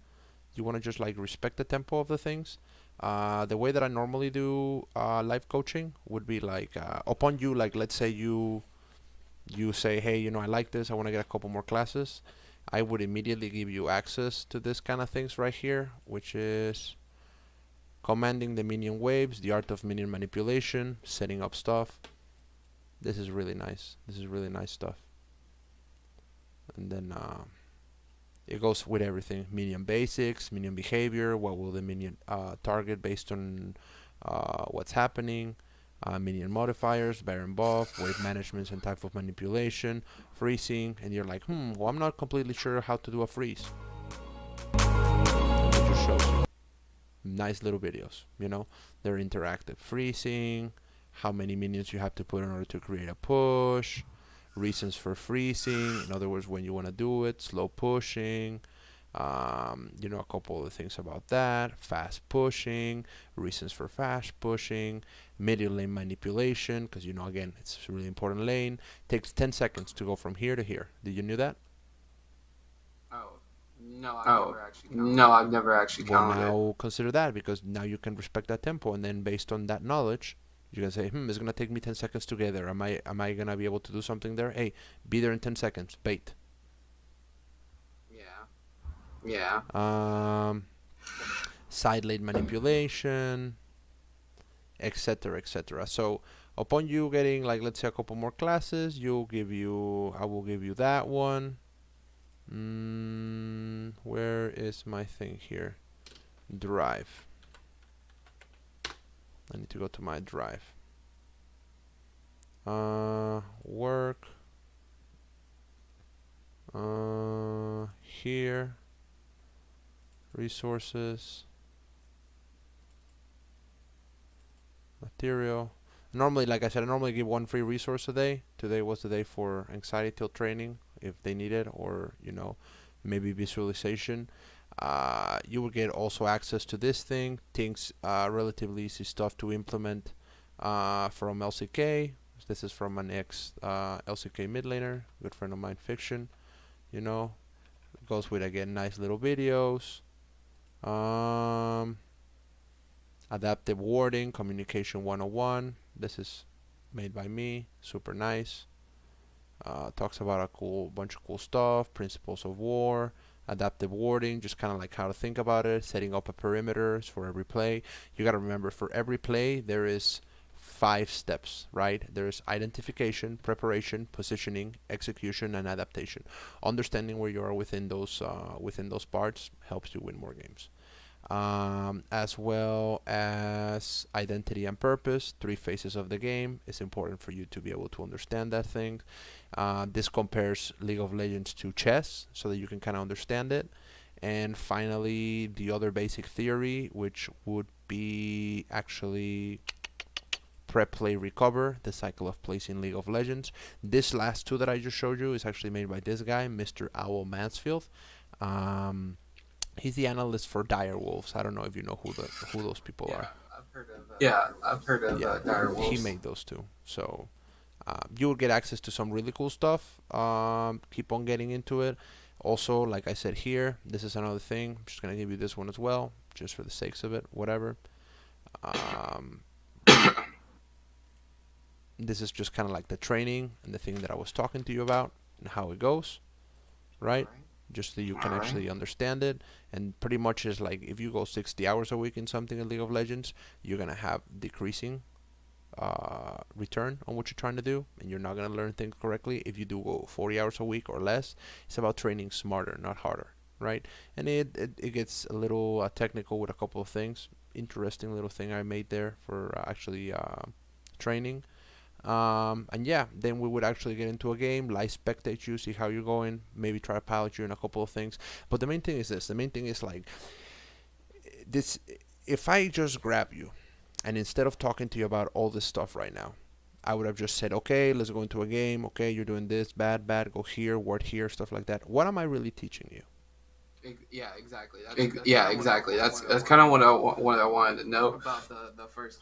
just like respect the tempo of the things. The way that I normally do life coaching would be like upon you, like let's say you say, hey, you know, I like this, I want to get a couple more classes. I would immediately give you access to this kind of things right here, which is commanding the minion waves, the art of minion manipulation, setting up stuff. This is really nice. This is really nice stuff. And then it goes with everything. Minion basics, minion behavior, what will the minion target based on what's happening, minion modifiers, Baron buff, wave management and type of manipulation, freezing, and you're like, well, I'm not completely sure how to do a freeze. And it just shows you. Nice little videos, you know, they're interactive. Freezing, how many minions you have to put in order to create a push, reasons for freezing, in other words, when you want to do it, slow pushing, A couple of things about that, fast pushing, reasons for fast pushing, middle lane manipulation, because again, it's a really important lane. Takes 10 seconds to go from here to here. Did you knew that? Oh, no, I've never actually Well, counted it. now consider that, because now you can respect that tempo, and then based on that knowledge, you can say, it's gonna take me 10 seconds to get there. Am I gonna be able to do something there? Hey, be there in 10 seconds. Bait. Yeah. Um, Side lane manipulation, etc., etc. So upon you getting, like, let's say a couple more classes, I will give you that one. Where is my thing here? Drive. I need to go to my drive. Work. Here. Resources. Material. Normally, like I said, I normally give one free resource a day. Today was the day for anxiety tilt training, if they need it, or maybe visualization. You will get also access to this things, relatively easy stuff to implement from LCK. This is from an ex LCK mid laner, good friend of mine, Fiction. Goes with, again, nice little videos. Adaptive wording, communication 101. This is made by me, super nice. Talks about a bunch of cool stuff, principles of war, adaptive wording, just kind of like how to think about it, setting up a perimeters for every play. You got to remember, for every play there is 5 steps, right? There's identification, preparation, positioning, execution, and adaptation. Understanding where you are within those parts helps you win more games. As well as identity and purpose, 3 phases of the game. It's important for you to be able to understand that thing. This compares League of Legends to chess so that you can kind of understand it. And finally, the other basic theory, which would be actually prep, play, recover, the cycle of plays in League of Legends. This last 2 that I just showed you is actually made by this guy, Mr. Owl Mansfield. He's the analyst for Dire Wolves. I don't know if you know who those people are. I've heard of Dire Wolves. He made those 2. So you will get access to some really cool stuff. Keep on getting into it. Also, like I said here, this is another thing. I'm just going to give you this one as well, just for the sakes of it, whatever. This is just kind of like the training and the thing that I was talking to you about and how it goes, right? Just so you can actually understand it. And pretty much is like, if you go 60 hours a week in something in League of Legends, you're going to have decreasing return on what you're trying to do, and you're not going to learn things correctly. If you do go 40 hours a week or less, it's about training smarter, not harder, right? And it gets a little technical with a couple of things. Interesting little thing I made there for actually training. And yeah, then we would actually get into a game, live spectate you, see how you're going, maybe try to pilot you in a couple of things. But the main thing is this. The main thing is, like, this: if I just grab you, and instead of talking to you about all this stuff right now, I would have just said, okay, let's go into a game. Okay, you're doing this, bad, go here, word here, stuff like that. What am I really teaching you? Yeah, exactly. That's kind of what I wanted to know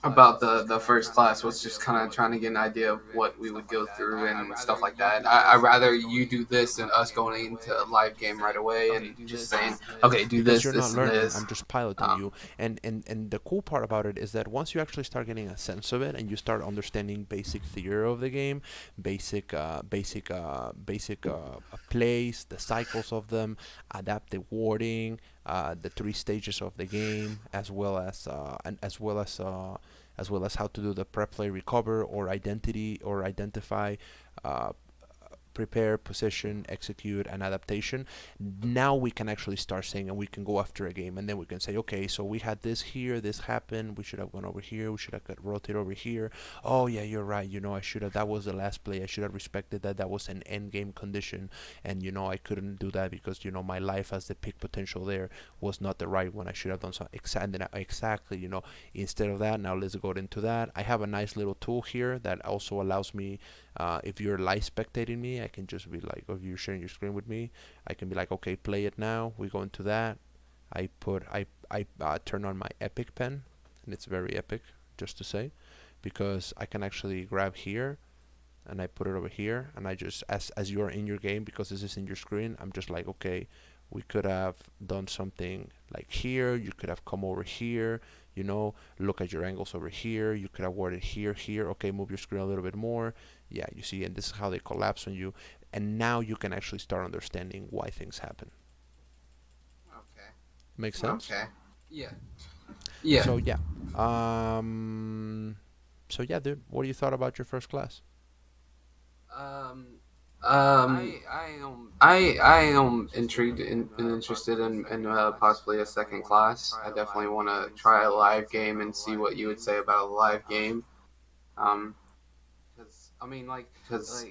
about the first class was just kind of trying to get an idea of what we would go through and stuff like that. I'd rather you do this than us going into a live game right away and just saying, okay, do Because this, you're not this, and learning. this. I'm just piloting you. And the cool part about it is that once you actually start getting a sense of it and you start understanding basic theory of the game, basic plays, the cycles of them, adaptive warding, the 3 stages of the game, as well as how to do the prep, play, recover, or identify, prepare, position, execute, and adaptation. Now we can actually start saying, and we can go after a game, and then we can say, okay, so we had this here, this happened, we should have gone over here, we should have got rotated over here. Oh yeah, you're right, I should have, that was the last play, I should have respected that, that was an end game condition, and I couldn't do that because my life as the peak potential there was not the right one. I should have done so exactly, instead of that. Now let's go into that. I have a nice little tool here that also allows me, if you're live spectating me, I can just be like, if you're sharing your screen with me, I can be like, okay, play it now. We go into that. I turn on my Epic pen, and it's very epic, just to say, because I can actually grab here and I put it over here, and I just, as you are in your game, because this is in your screen, I'm just like, okay, we could have done something like here. You could have come over here, look at your angles over here. You could have worded here, here. Okay, move your screen a little bit more. Yeah, you see, and this is how they collapse on you. And now you can actually start understanding why things happen. Okay. Make sense? Okay. Yeah. Yeah. So yeah. So yeah, dude, what do you thought about your first class? Um. I am intrigued and interested in possibly a second class. I definitely want to try a live game and see what you would say about a live game. Um, because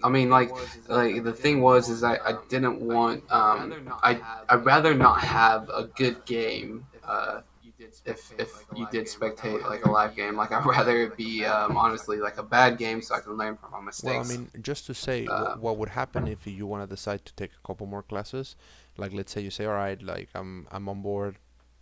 like the thing was is I didn't want I'd rather not have a good game if you did spectate like a live game. Like I'd rather it be honestly like a bad game so I can learn from my Well, I mistakes. mean, just to say, Uh, what would happen if you want to decide to take a couple more classes? Like, let's say you say, all right, like I'm on board.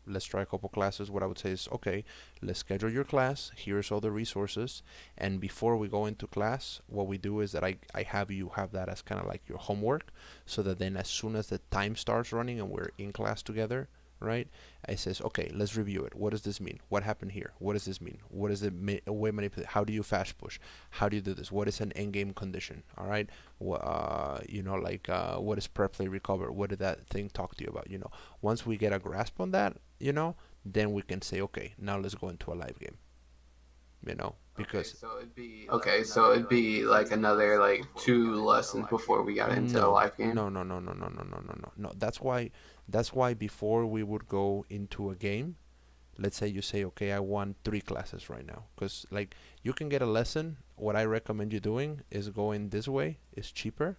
Let's try a couple classes. What I would say is, okay, let's schedule your class. Here's all the resources, and before we go into class, what we do is that I have you have that as kind of like your homework, so that then as soon as the time starts running and we're in class together, right? It says, okay, let's review it. What does this mean? What happened here? What does this mean? What is it? Way manipulate? How do you fast push? How do you do this? What is an end game condition? All right. What is prep play recover? What did that thing talk to you about? Once we get a grasp on that, then we can say, okay, now let's go into a live game. Because so it'd be like another like two lessons before we got into a no, live game. no, no, no, no, no, no, no, no, no, no. That's why before we would go into a game, let's say you say, okay, I want 3 classes right now, because like you can get a lesson. What I recommend you doing is going this way. It's cheaper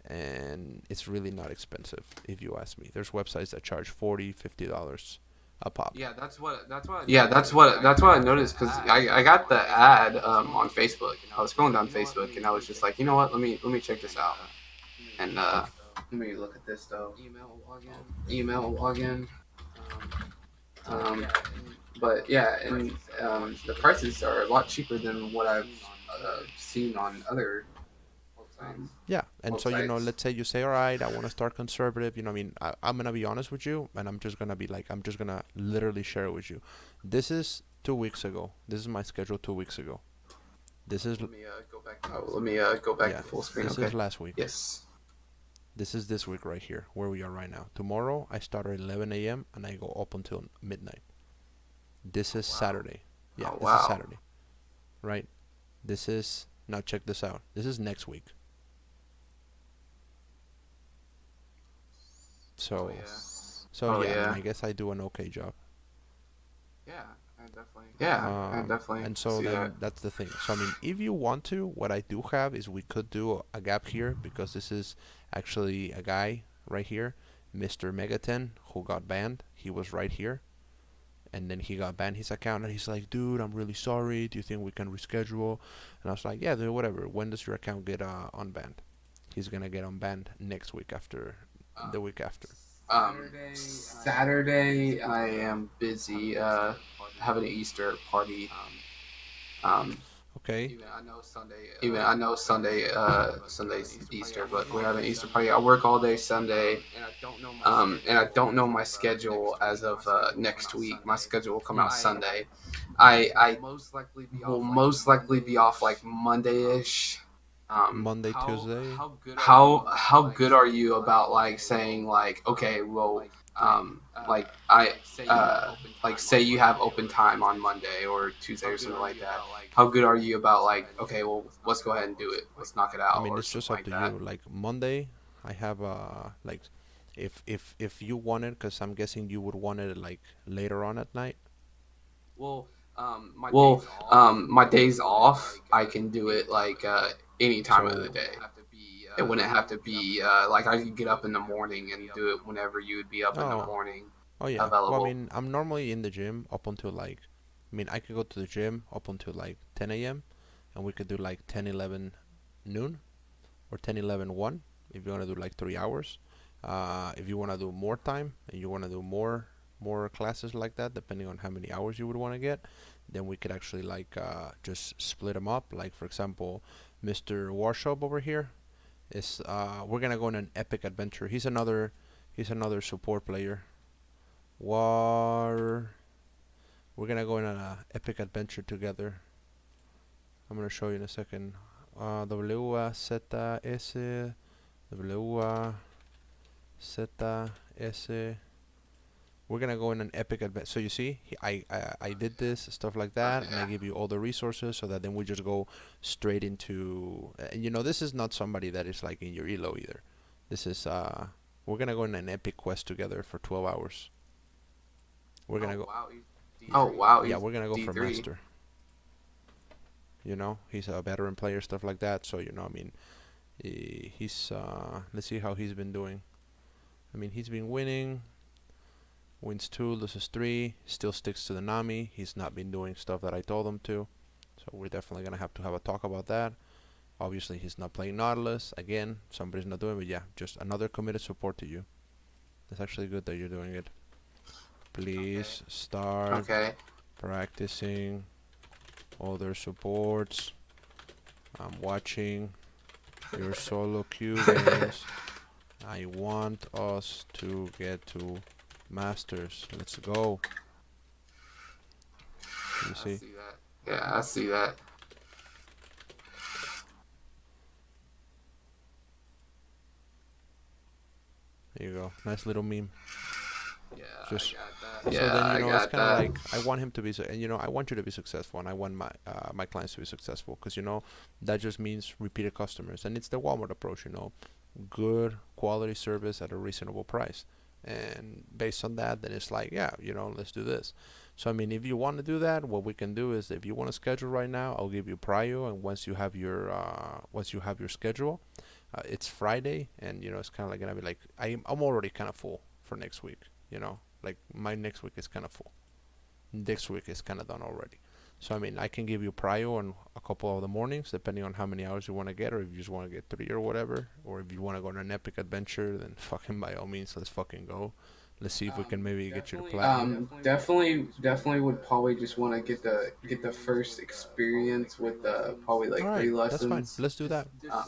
and it's really not expensive, if you ask me. There's websites that charge $40, $50 a pop. That's what I noticed because I got the ad on Facebook. I was scrolling down Facebook and I was just like, you know what? Let me check this out. And let me look at this though. Email login. Um, but yeah, and the prices are a lot cheaper than what I've seen on other Yeah, and so websites. let's say you say, all right, I want to start conservative. I mean, I'm gonna be honest with you, and I'm just gonna be like, I'm just gonna literally share it with you. This is 2 weeks ago. This is my schedule 2 weeks ago. This is Let me go back. Let me go back yeah. to full screen. This Okay. is last week. Yes. This is this week right here, where we are right now. Tomorrow I start at 11 a.m. and I go up until midnight. This is Saturday. Yeah, Oh this is wow. Saturday, right? This is now check this out. This is next week. Oh So yeah. so Oh yeah, I mean, yeah. I guess I do an okay job. Yeah, I definitely And so see that. then that's the thing. So I mean, if you want to, what I do have is we could do a gap here, because this is actually a guy right here, Mr. Megaten, who got banned. He was right here, and then he got banned his account, and he's like, dude, I'm really sorry. Do you think we can reschedule? And I was like, yeah, dude, whatever. When does your account get unbanned? He's gonna get unbanned next week, after the week after. Saturday I am busy having an Easter party. Um, Okay. even I know Sunday's Easter, but we're having an Easter party. I work all day Sunday, and I don't know my schedule as of next week. My schedule will come out Sunday. I will most likely be off like Monday-ish. Monday, Tuesday. How good are you about like saying like okay, well, I like say you have open time on Monday or Tuesday or something like that. How good are you about like okay, well, let's go ahead and do it. Let's knock it I out mean, or it's just something up like to that. you. Like Monday, I have like, if you want it, because I'm guessing you would want it like later on at night. Well, my days off, I can do it like any time of the So day. It wouldn't have to be like I could get up in the morning and do it whenever you would be up in the oh morning oh yeah. Well, I available. mean, I'm normally in the gym up until like, I mean, I could go to the gym up until like 10 a.m. and we could do like 10, 11 noon, or 10, 11, 1 if you want to do like 3 hours. If you want to do more time and you want to do more classes like that, depending on how many hours you would want to get, then we could actually like just split them up. Like for example, Mr. Warshop over here is we're gonna go on an epic adventure. He's another support player. War. We're gonna go on an epic adventure together. I'm gonna show you in a second. WZS WZS. We're gonna go in an epic adventure. So you see, I did this stuff like that, and I give you all the resources so that then we just go straight into. And this is not somebody that is like in your elo either. This is we're gonna go in an epic quest together for 12 hours. We're gonna go. Oh wow, Yeah, we're gonna go for D3. master. He's a veteran player, stuff like that. So I mean, he's let's see how he's been doing. I mean, he's been winning. Wins 2, loses 3, still sticks to the Nami. He's not been doing stuff that I told him to. So we're definitely going to have a talk about that. Obviously, he's not playing Nautilus. Again, somebody's not doing it, but yeah, just another committed support to you. It's actually good that you're doing it. Please start practicing other supports. I'm watching your solo queue games. I want us to get to Masters. Let's go. You see? I see that. Yeah, I see that. There you go. Nice little meme. Yeah, Just I got that. so Yeah, then I it's got kind of that. like I want him to be, and I want you to be successful, and I want my clients to be successful, because that just means repeated customers, and it's the Walmart approach. Good quality service at a reasonable price, and based on that, then it's like, yeah, let's do this. So I mean, if you want to do that, what we can do is, if you want to schedule right now, I'll give you prio, and once you have your schedule, it's Friday, and it's kind of like gonna be like I'm already kind of full for next week. Like my next week is kind of full. This week is kind of done already. So I mean, I can give you prio on a couple of the mornings, depending on how many hours you want to get, or if you just want to get 3 or whatever, or if you want to go on an epic adventure, then fucking by all means, let's fucking go. Let's see if we can maybe get you to platinum. Definitely would probably just want to get the first experience with probably All like right, three that's fine. lessons. Let's do that. Um,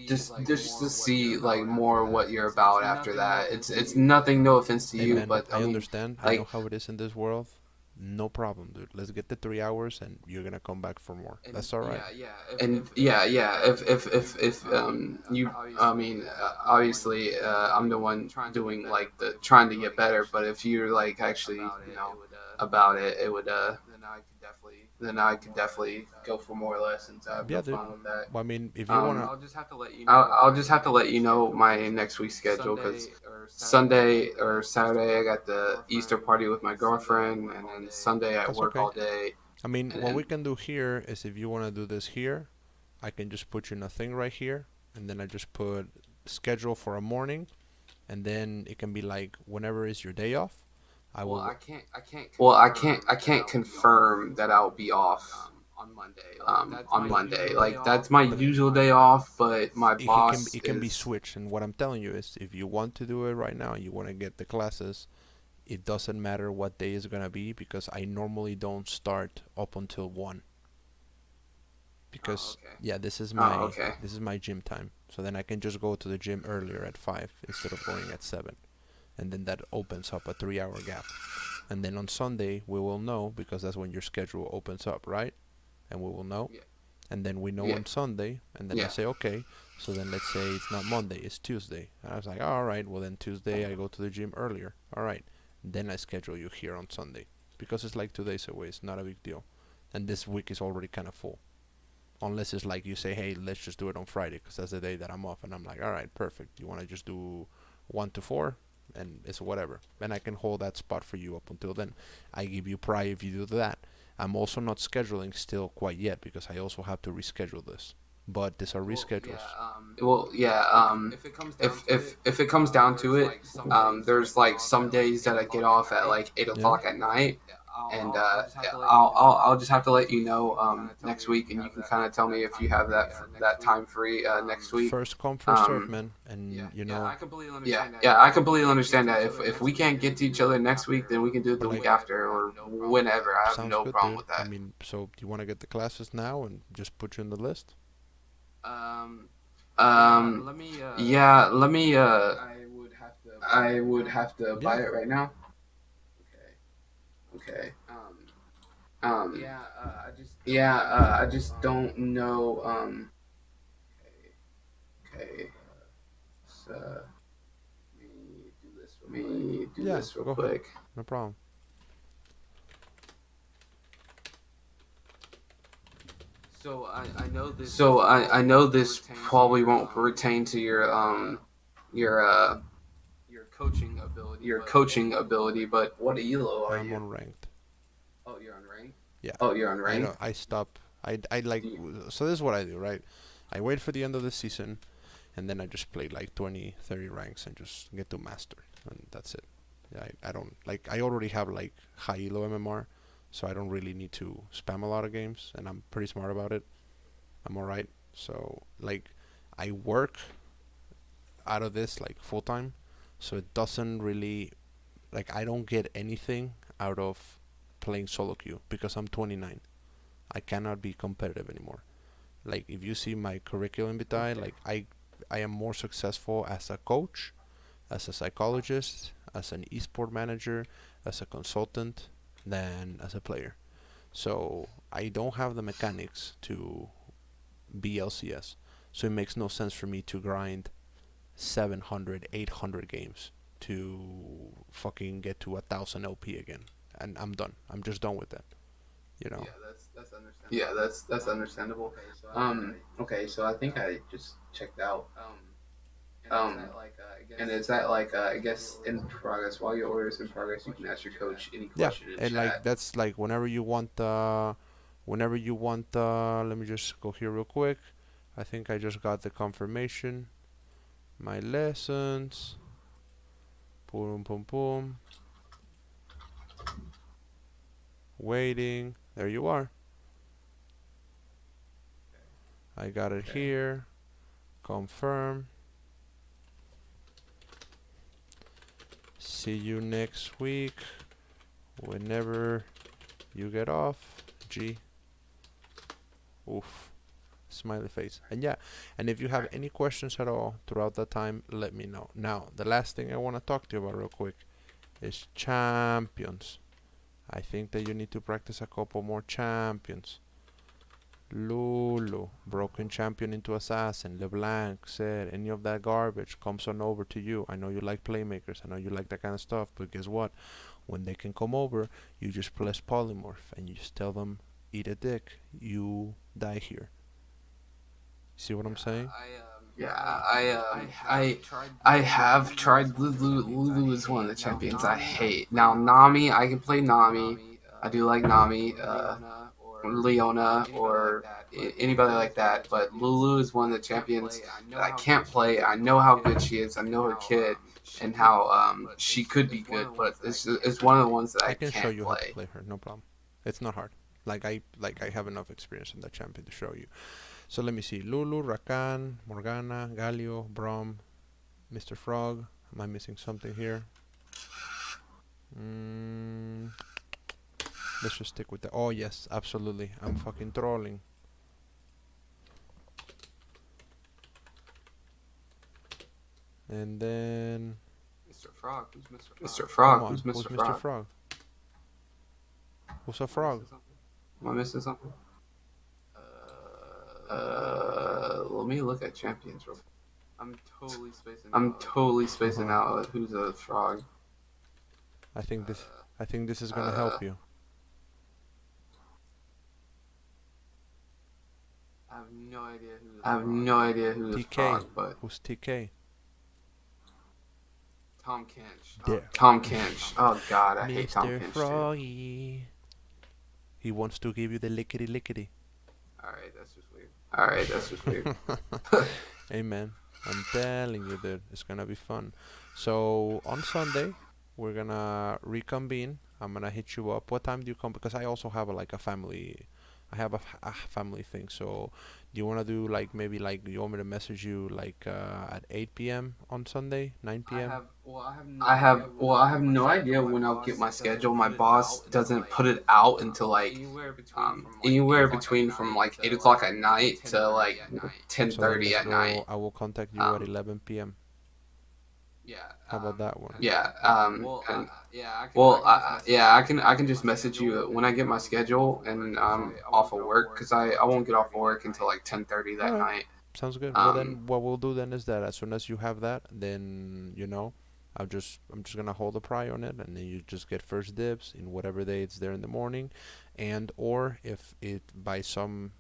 just to see like more what you're about after that. It's nothing. No offense to Hey you, man, but I I mean, understand. I know like, how it is in this world. No problem, dude. Let's get the 3 hours, and you're gonna come back for more. That's all right. and yeah. If you, I mean, obviously, I'm the one doing like the trying to get better. But if you're like actually, about it, it would then I could definitely go for more lessons. I have Yeah, no dude. problem with that. Well, I mean, if you wanna, I'll just have to let you know my next week's schedule, because Sunday or Saturday I got the Easter party with my girlfriend, and then Sunday at that's work okay. all day. I mean, And what we then can do here is, if you wanna do this here, I can just put you in a thing right here, and then I just put schedule for a morning, and then it can be like whenever is your day off. I will. I can't confirm that I'll be off on Monday. Like that's my But usual day off, but my it can boss it can be is. switched. And what I'm telling you is, if you want to do it right now, you want to get the classes, it doesn't matter what day is gonna be, because I normally don't start up until 1, because yeah, this is Oh, my okay. this is my gym time. So then I can just go to the gym earlier at 5 instead of going at 7, and then that opens up a 3-hour gap. And then on Sunday we will know, because that's when your schedule opens up, right? And we will know, Yeah. and then we know Yeah. on Sunday, and then I Yeah. say, okay, so then let's say it's not Monday, it's Tuesday. And I was like, all right, well then Tuesday I go to the gym earlier. All right, then I schedule you here on Sunday, because it's like 2 days away. It's not a big deal, and this week is already kind of full. Unless it's like you say, hey, let's just do it on Friday, because that's the day that I'm off, and I'm like, all right, perfect. You want to just do 1 to 4, and it's whatever. And I can hold that spot for you up until then. I give you prior if you do that. I'm also not scheduling still quite yet, because I also have to reschedule this. But these are reschedules. Well, yeah. If it comes down to it, there's like some days that I get off at like 8 Yeah. o'clock at night. and I'll just have to let you know next week, and you can kind of tell me if you have that time free next week. First come, first serve, man. And Yeah, I completely understand that. If we can't get to each other next week, then we can do it the week after or whenever. I have sounds no good, problem dude. with that. I mean, so do you want to get the classes now and just put you in the list? Yeah, let me. I would have to Yeah. buy it right now. Okay. I just don't know. Okay. So let me do Yeah, this real go ahead. quick. No problem. So I know this probably won't pertain to your your coaching ability, but what elo are I'm you? unranked. Yeah. Oh, you're on I rank. don't. I stop. I like. So this is what I do, right? I wait for the end of the season, and then I just play like 20, 30 ranks and just get to master, and that's it. Yeah, I don't like. I already have like high elo MMR, so I don't really need to spam a lot of games, and I'm pretty smart about it. I'm alright. So like, I work out of this like full time, so it doesn't really like I don't get anything out of playing solo queue because I'm 29. I cannot be competitive anymore. Like if you see my curriculum vitae, like I am more successful as a coach, as a psychologist, as an esport manager, as a consultant than as a player. So I don't have the mechanics to be LCS. So it makes no sense for me to grind 700, 800 games to fucking get to 1,000 LP again. And I'm done. I'm just done with that. You know? Yeah, that's understandable. Okay, so I think I just checked out. And is that like I guess in progress? While your order is in progress, you can ask your coach any Yeah. question in And like chat. that's like whenever you want let me just go here real quick. I think I just got the confirmation. My lessons. Boom boom boom. Waiting. There you are. I got it here. Confirm. See you next week. Whenever you get off. G. Oof. Smiley face. And yeah, and if you have any questions at all throughout that time, let me know. Now, the last thing I want to talk to you about real quick is champions. I think that you need to practice a couple more champions. Lulu, broken champion into assassin, LeBlanc said any of that garbage comes on over to you. I know you like playmakers, I know you like that kind of stuff, but guess what? When they can come over, you just press polymorph and you just tell them, eat a dick, you die here. See what I'm saying? Yeah, I have tried Lulu. Lulu is one of the champions I hate. Now Nami, I can play Nami. I do like Nami, Leona, or anybody like that. But Lulu is one of the champions that I can't play. I know how good she is. I know her kid and how she could be good, but it's one of the ones that I I can show can't you how to play. play her, no problem. It's not hard. Like I have enough experience in that champion to show you. So let me see. Lulu, Rakan, Morgana, Galio, Brom, Mr. Frog. Am I missing something here? Mm, let's just stick with that. Oh yes, absolutely. I'm fucking trolling. And then Mr. Frog, who's Mr. Frog? come Mr. Frog, on, who's who's Mr. Mr. Frog? Frog? Who's a frog? Am I missing something? Let me look at champions real quick. I'm totally spacing out who's a frog. I think this is gonna help you. I have no idea who's a TK. frog, but Who's TK? Tom Kench. There. Tom Kench. Oh God, I hate Tom Mr. Kench too. Froggy. He wants to give you the lickety lickety. All right, that's just weird. Hey man, I'm telling you, dude, it's gonna be fun. So on Sunday, We're gonna reconvene. I'm gonna hit you up. What time do you come? Because I also have like a family. I have a family thing. So, do you wanna do like maybe like you want me to message you like at 8 p.m. on Sunday, 9 p.m. I have no idea when I'll get my schedule. My boss doesn't put it out until like anywhere between from like 8 o'clock at night to like ten So then thirty let's at go. night. I will contact you at Um, 11 p.m. How about that one? yeah. And I can just message you when I get my schedule and off of work because I won't get off of work until like 10:30 All that right. night. Sounds good. Well Um, then, what we'll do then is that as soon as you have that, then I'm just gonna hold a pry on it, and then you just get first dibs in whatever day it's there in the morning, and or if it by some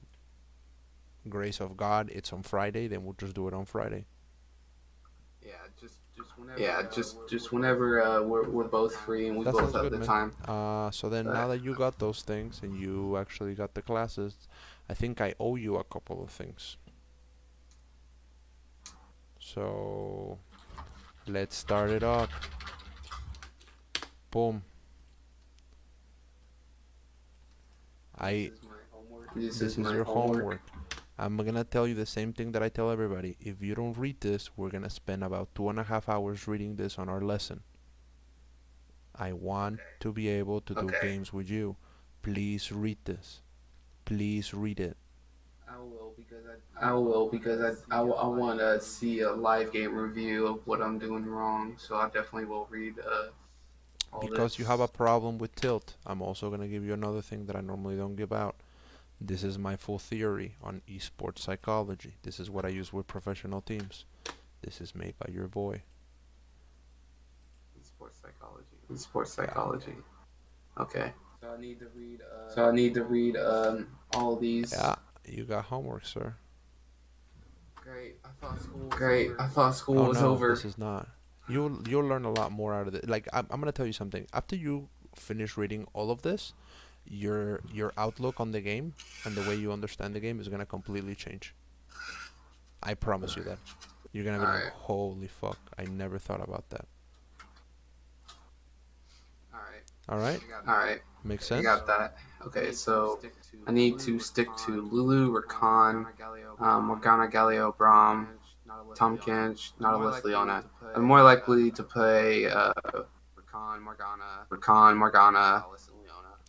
grace of God it's on Friday, then we'll just do it on Friday. just whenever we're both free and we That both sounds have good, the man. time. So then now But that you got those things and you actually got the classes, I think I owe you a couple of things. So let's start it up. Boom. I this This is is my your homework. homework. I'm gonna tell you the same thing that I tell everybody. If you don't read this, we're gonna spend about 2.5 hours reading this on our lesson. I want to be able to do Okay. games with you. Please read this. Please read it. I will because I want to see a live game review of what I'm doing wrong. So I definitely will read all Because you have this. a problem with tilt, I'm also gonna give you another thing that I normally don't give out. This is my full theory on esports psychology. This is what I use with professional teams. This is made by your boy. Sports Yeah. psychology. Okay. So I need to read all Yeah, these. you got homework, sir. Great. I thought school Oh was no, over. this is not. You'll learn a lot more out of it. Like I'm gonna tell you something. After you finish reading all of this, your outlook on the game and the way you understand the game is gonna completely change. I promise you that. You're gonna be All like, right. holy fuck, I never thought about that. All right, All right. makes I sense. got that. Okay. So I need to stick to Lulu, Rakan, Morgana, Galio, Braum, Tom Kench, Nautilus, Leona. I'm more likely to play Rakan, Morgana,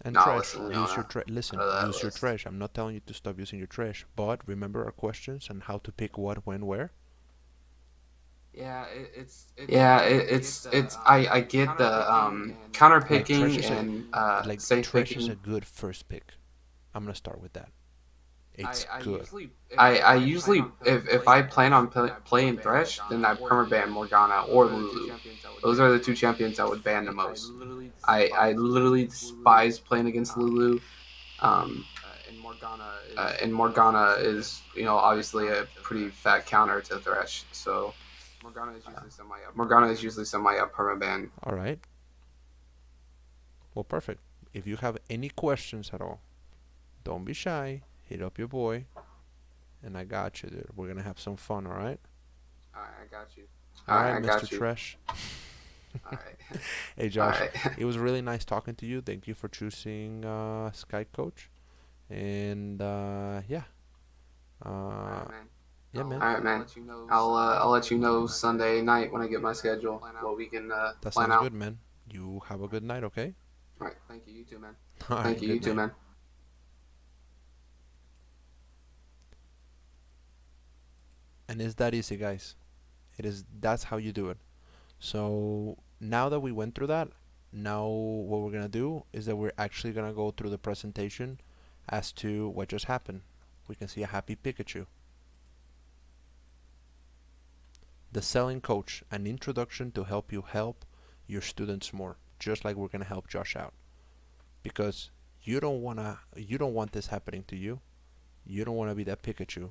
And Nautilus, trash, and use your Leona trash. out Listen, of that use your list. trash. I'm not telling you to stop using your trash, but remember our questions and how to pick what, when, where. I get the counter Like trash picking is a and safe trash is a picking. good first pick. I'm gonna start with that. It's good. I usually if I plan on playing Thresh, then I permaban Morgana or Lulu. Those are the two champions I would ban the most. I literally despise playing against Lulu. Um, and Morgana is obviously a pretty fat counter to Thresh. So Morgana is usually semi up permaban. All right. Well, perfect. If you have any questions at all, don't be shy. Hit up your boy, and I got you, dude. We're gonna have some fun. All right. All All right, right, I Mr. got you. Trash. All right, Hey, all Josh. right, It was really nice talking to you. Thank you for choosing Sky Coach. And yeah, uh, yeah, man. all right, man. I'll let you know Sunday night when I get my schedule what we can That plan sounds out. good, man. You have a good night, okay? All right, All thank right, you. You good too, night. man. And it's that easy, guys. That's how you do it. So now that we went through that, now what we're gonna do is that we're actually gonna go through the presentation as to what just happened. We can see a happy Pikachu. The selling coach, an introduction to help you help your students more, just like we're gonna help Josh out. Because you don't want this happening to you. You don't want to be that Pikachu.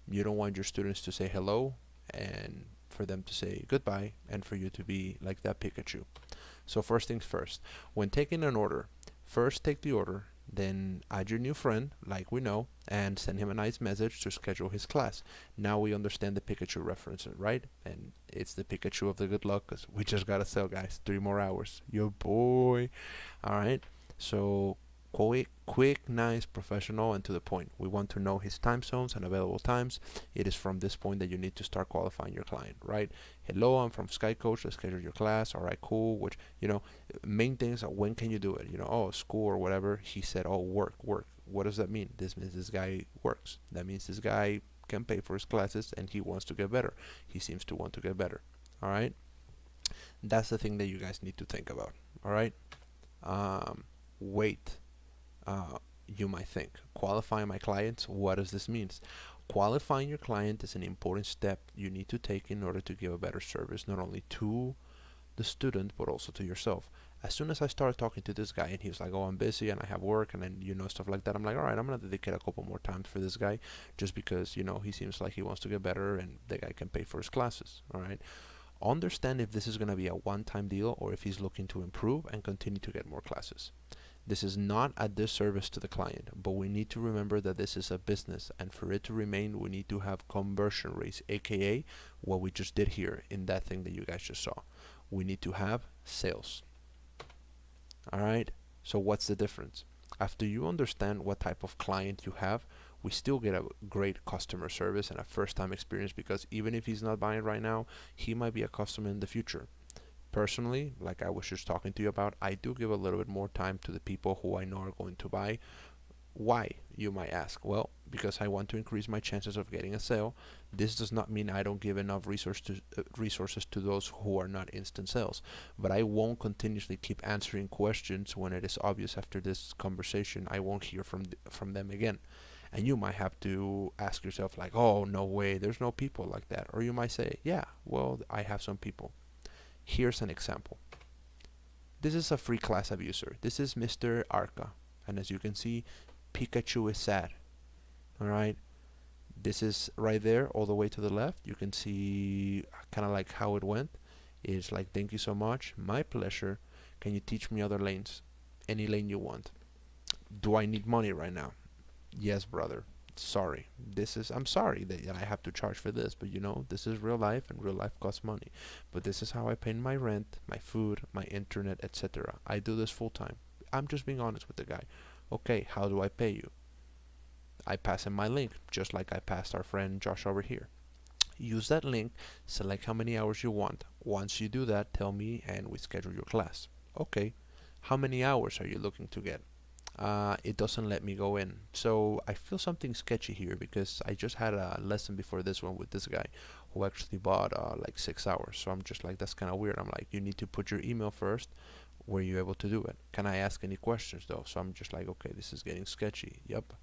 You don't want your students to say hello and for them to say goodbye and for you to be like that Pikachu. So first things first, when taking an order, first take the order, then add your new friend, like we know, and send him a nice message to schedule his class. Now we understand the Pikachu reference, right? And it's the Pikachu of the good luck, because we just got to sell, guys. 3 more hours. Yo, boy. All right. So quick, nice, professional, and to the point. We want to know his time zones and available times. It is from this point that you need to start qualifying your client, right? Hello, I'm from Sky Coach. Let's schedule your class. All right, cool. Which, main things are when can you do it? Oh, school or whatever. He said, oh, work. What does that mean? This means this guy works. That means this guy can pay for his classes and he wants to get better. He seems to want to get better. All right. That's the thing that you guys need to think about. All right. Wait. uh, you might think, qualifying my clients, what does this mean? Qualifying your client is an important step you need to take in order to give a better service, not only to the student, but also to yourself. As soon as I started talking to this guy and he was like, oh, I'm busy and I have work and then, stuff like that, I'm like, all right, I'm going to dedicate a couple more times for this guy just because, he seems like he wants to get better and the guy can pay for his classes. All right. Understand if this is going to be a one-time deal or if he's looking to improve and continue to get more classes. This is not a disservice to the client, but we need to remember that this is a business, and for it to remain, we need to have conversion rates, aka what we just did here in that thing that you guys just saw. We need to have sales. Alright, so what's the difference? After you understand what type of client you have, we still get a great customer service and a first time experience, because even if he's not buying right now, he might be a customer in the future. Personally, like I was just talking to you about, I do give a little bit more time to the people who I know are going to buy. Why, you might ask? Well, because I want to increase my chances of getting a sale. This does not mean I don't give enough resources to those who are not instant sales, but I won't continuously keep answering questions when it is obvious after this conversation I won't hear from them again. And you might have to ask yourself like, oh, no way, there's no people like that. Or you might say, yeah, well, I have some people. Here's an example. This is a free class abuser. This is Mr. Arca. And as you can see, Pikachu is sad. Alright? This is right there, all the way to the left. You can see kind of like how it went. It's like, thank you so much. My pleasure. Can you teach me other lanes? Any lane you want. Do I need money right now? Yes, brother. Sorry. I'm sorry that I have to charge for this, but this is real life and real life costs money. But this is how I pay my rent, my food, my internet, etc. I do this full time. I'm just being honest with the guy. Okay, how do I pay you? I pass him my link, just like I passed our friend Josh over here. Use that link, select how many hours you want. Once you do that, tell me and we schedule your class. Okay, how many hours are you looking to get? It doesn't let me go in. So I feel something sketchy here, because I just had a lesson before this one with this guy who actually bought like 6 hours. So I'm just like, that's kind of weird. I'm like, you need to put your email first. Were you able to do it? Can I ask any questions though? So I'm just like, okay, this is getting sketchy. Yep.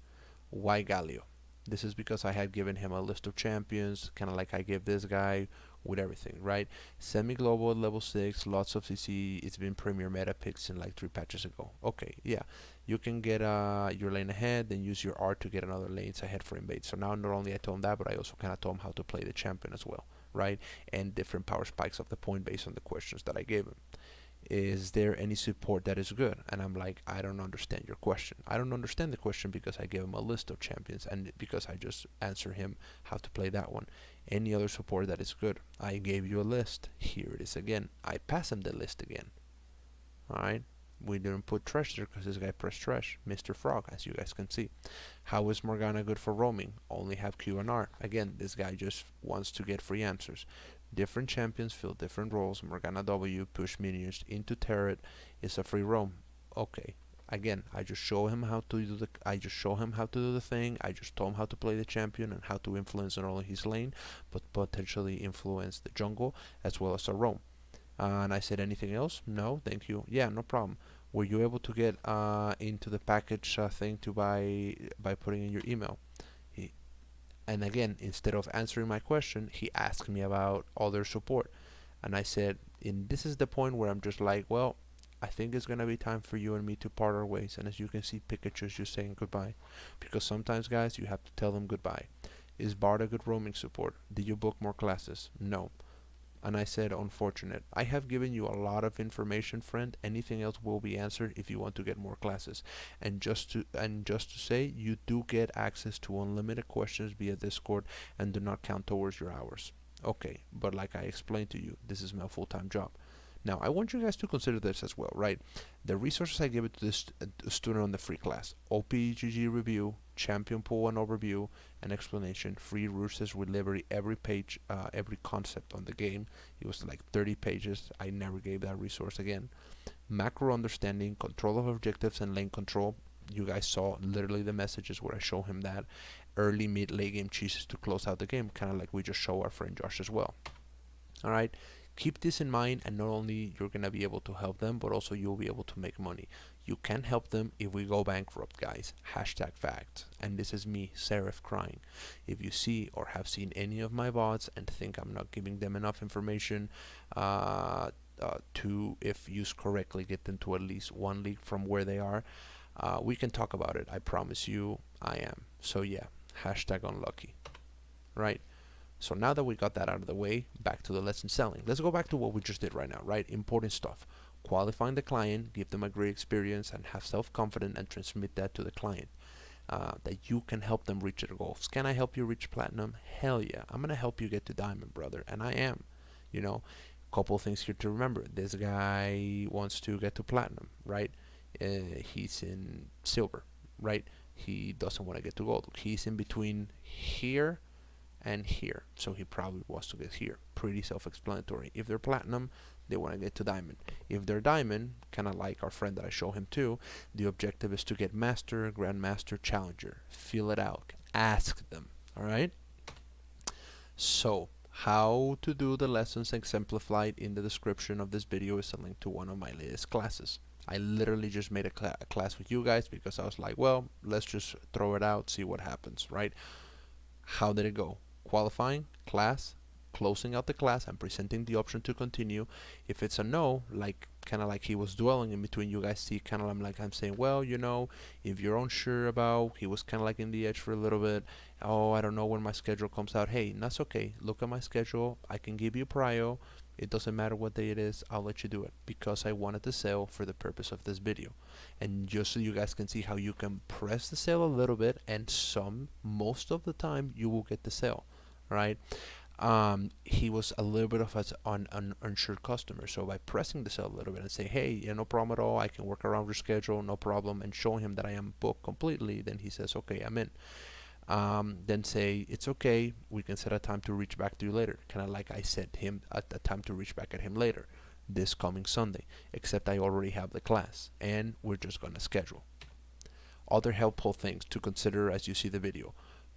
Why Galio? This is because I had given him a list of champions, kind of like I gave this guy with everything, right? Semi-global at level 6, lots of CC, it's been premier meta picks in like 3 patches ago. Okay, yeah. You can get your lane ahead, then use your R to get another lanes ahead for invade. So now not only I told him that, but I also kind of told him how to play the champion as well, right? And different power spikes of the point based on the questions that I gave him. Is there any support that is good? And I'm like, I don't understand your question. I don't understand the question because I gave him a list of champions and because I just answered him how to play that one. Any other support that is good? I gave you a list. Here it is again. I pass him the list again. Alright? We didn't put trash there because this guy pressed trash. Mr. Frog, as you guys can see. How is Morgana good for roaming? Only have Q and R. Again, this guy just wants to get free answers. Different champions fill different roles. Morgana W, push minions into turret, is a free roam. Okay. Again, I just show him how to do the thing. I just told him how to play the champion and how to influence not only his lane, but potentially influence the jungle as well as a roam. And I said, anything else? No, thank you. Yeah, no problem. Were you able to get into the package thing to buy by putting in your email? And again, instead of answering my question, he asked me about other support. And I said, and this is the point where I'm just like, well, I think it's going to be time for you and me to part our ways. And as you can see, Pikachu's just saying goodbye. Because sometimes, guys, you have to tell them goodbye. Is Bard a good roaming support? Did you book more classes? No. And I said, unfortunate. I have given you a lot of information, friend. Anything else will be answered if you want to get more classes. And just to say, you do get access to unlimited questions via Discord and do not count towards your hours. Okay, but like I explained to you, this is my full-time job. Now, I want you guys to consider this as well, right? The resources I give it to this student on the free class: OPGG review, champion pool and overview, an explanation, free roosters with livery, every page, every concept on the game. It was like 30 pages. I never gave that resource again. Macro understanding, control of objectives, and lane control. You guys saw literally the messages where I show him that. Early, mid, late game cheeses to close out the game, kind of like we just show our friend Josh as well. All right, keep this in mind, and not only you're gonna be able to help them, but also you'll be able to make money. You can help them if we go bankrupt, guys. Hashtag fact. And this is me, Seraph, crying. If you see or have seen any of my VODs and think I'm not giving them enough information to, if used correctly, get them to at least one league from where they are, we can talk about it. I promise you I am. So yeah, hashtag unlucky. Right? So now that we got that out of the way, back to the lesson selling. Let's go back to what we just did right now, right? Important stuff. Qualifying the client, give them a great experience, and have self-confidence and transmit that to the client. That you can help them reach their goals. Can I help you reach platinum? Hell yeah. I'm going to help you get to diamond, brother. And I am. You know, couple things here to remember. This guy wants to get to platinum, right? He's in silver, right? He doesn't want to get to gold. He's in between here and here, so he probably wants to get here. Pretty self-explanatory. If they're platinum, they want to get to diamond. If they're diamond, kind of like our friend that I show him too, the objective is to get master, grandmaster, challenger. Feel it out. Ask them. All right. So how to do the lessons exemplified in the description of this video is a link to one of my latest classes. I literally just made a class with you guys because I was like, well, let's just throw it out, see what happens, right? How did it go? Qualifying, class, closing out the class, and presenting the option to continue. If it's a no, like kind of like he was dwelling in between, you guys see kind of like I'm saying, well, you know, if you're unsure about, he was kind of like in the edge for a little bit. Oh, I don't know when my schedule comes out. Hey, that's okay. Look at my schedule. I can give you prio. It doesn't matter what day it is. I'll let you do it because I wanted to sell for the purpose of this video. And just so you guys can see how you can press the sale a little bit, and most of the time you will get the sale, right? He was a little bit of an unsure customer, so by pressing the sale a little bit and say, hey, yeah, no problem at all, I can work around your schedule, no problem, and showing him that I am booked completely, then he says, okay, I'm in. Then say, it's okay, we can set a time to reach back to you later, kind of like I set him at a time to reach back at him later, this coming Sunday, except I already have the class and we're just gonna schedule. Other helpful things to consider as you see the video: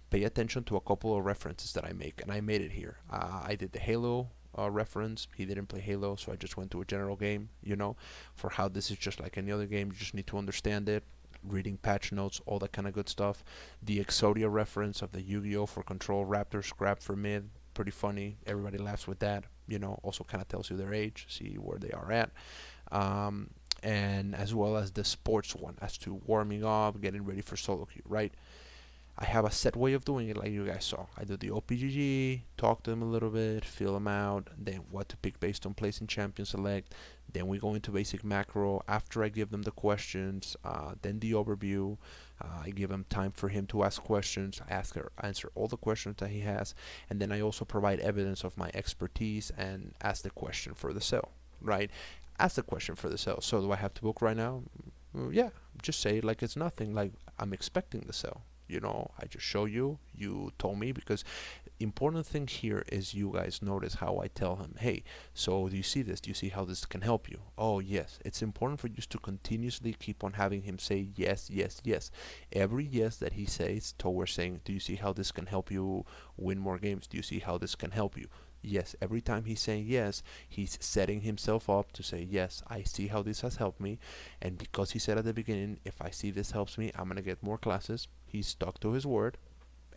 pay attention to a couple of references that I make, and I made it here. I did the Halo reference. He didn't play Halo, so I just went to a general game, you know, for how this is just like any other game. You just need to understand it, reading patch notes, all that kind of good stuff. The Exodia reference of the Yu-Gi-Oh for control, Raptor scrap for mid, pretty funny. Everybody laughs with that, you know. Also kind of tells you their age, see where they are at. And as well as the sports one as to warming up, getting ready for solo queue, right? I have a set way of doing it like you guys saw. I do the OPGG, talk to them a little bit, feel them out, then what to pick based on placing champion select. Then we go into basic macro after I give them the questions, then the overview. I give him time for him to ask questions, answer all the questions that he has, and then I also provide evidence of my expertise and ask the question for the sale, right? Ask the question for the sale. So do I have to book right now? Yeah, just say it like it's nothing, like I'm expecting the sale. You know, I just show you, you told me, because important thing here is you guys notice how I tell him, hey, so do you see this? Do you see how this can help you? Oh, yes. It's important for you to continuously keep on having him say yes, yes, yes. Every yes that he says towards saying, do you see how this can help you win more games? Do you see how this can help you? Yes, every time he's saying yes, he's setting himself up to say, yes, I see how this has helped me. And because he said at the beginning, if I see this helps me, I'm going to get more classes. He stuck to his word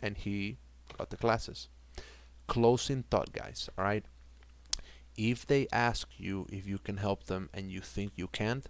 and he got the classes. Closing thought, guys, all right? If they ask you if you can help them and you think you can't,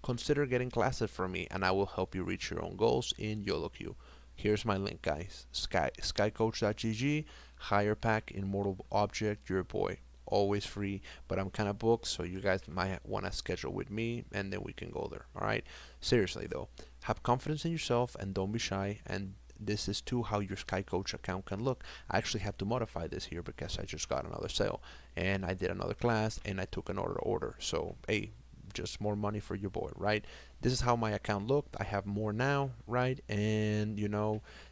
consider getting classes from me and I will help you reach your own goals in YOLO queue. Here's my link, guys. Skycoach.gg, higher pack, immortal object, your boy. always free, but I'm kind of booked, so you guys might want to schedule with me, and then we can go there. All right. Seriously though, have confidence in yourself and don't be shy. And this is too how your Sky Coach account can look. I actually have to modify this here because I just got another sale and I did another class and I took another order. So hey, just more money for your boy, right? This is how my account looked. I have more now, right? And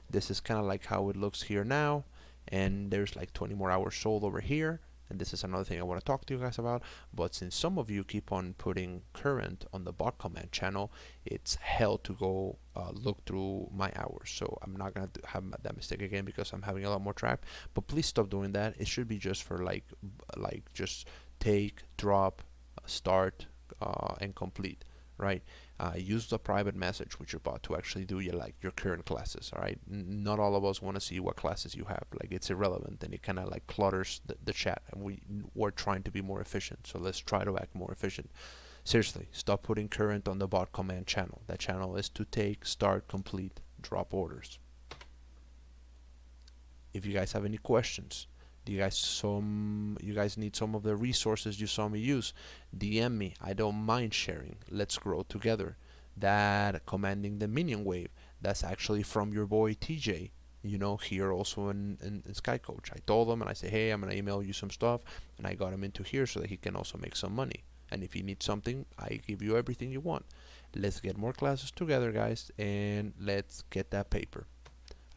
this is kind of like how it looks here now. And there's like 20 more hours sold over here. And this is another thing I want to talk to you guys about. But since some of you keep on putting current on the bot command channel, it's hell to go look through my hours. So I'm not gonna have that mistake again because I'm having a lot more track. But please stop doing that. It should be just for like just take, drop, start, and complete, right? Use the private message with your bot to actually do your current classes. All right, not all of us want to see what classes you have. Like, it's irrelevant and it kind of like clutters the chat, and we're trying to be more efficient, so let's try to act more efficient. Seriously, stop putting current on the bot command channel. That channel is to take, start, complete, drop orders. If you guys have any questions, do you guys need some of the resources you saw me use, DM me. I don't mind sharing. Let's grow together. That commanding the minion wave, that's actually from your boy TJ, here also in Sky Coach. I told him and I say, hey, I'm gonna email you some stuff, and I got him into here so that he can also make some money. And if you need something, I give you everything you want. Let's get more classes together, guys, and let's get that paper.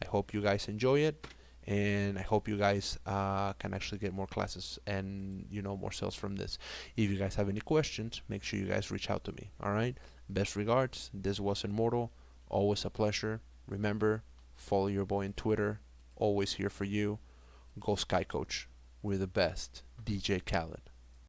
I hope you guys enjoy it, and I hope you guys can actually get more classes and more sales from this. If you guys have any questions, make sure you guys reach out to me. All right. Best regards. This was Immortal. Always a pleasure. Remember, follow your boy on Twitter. Always here for you. Go Sky Coach. We're the best. DJ Khaled.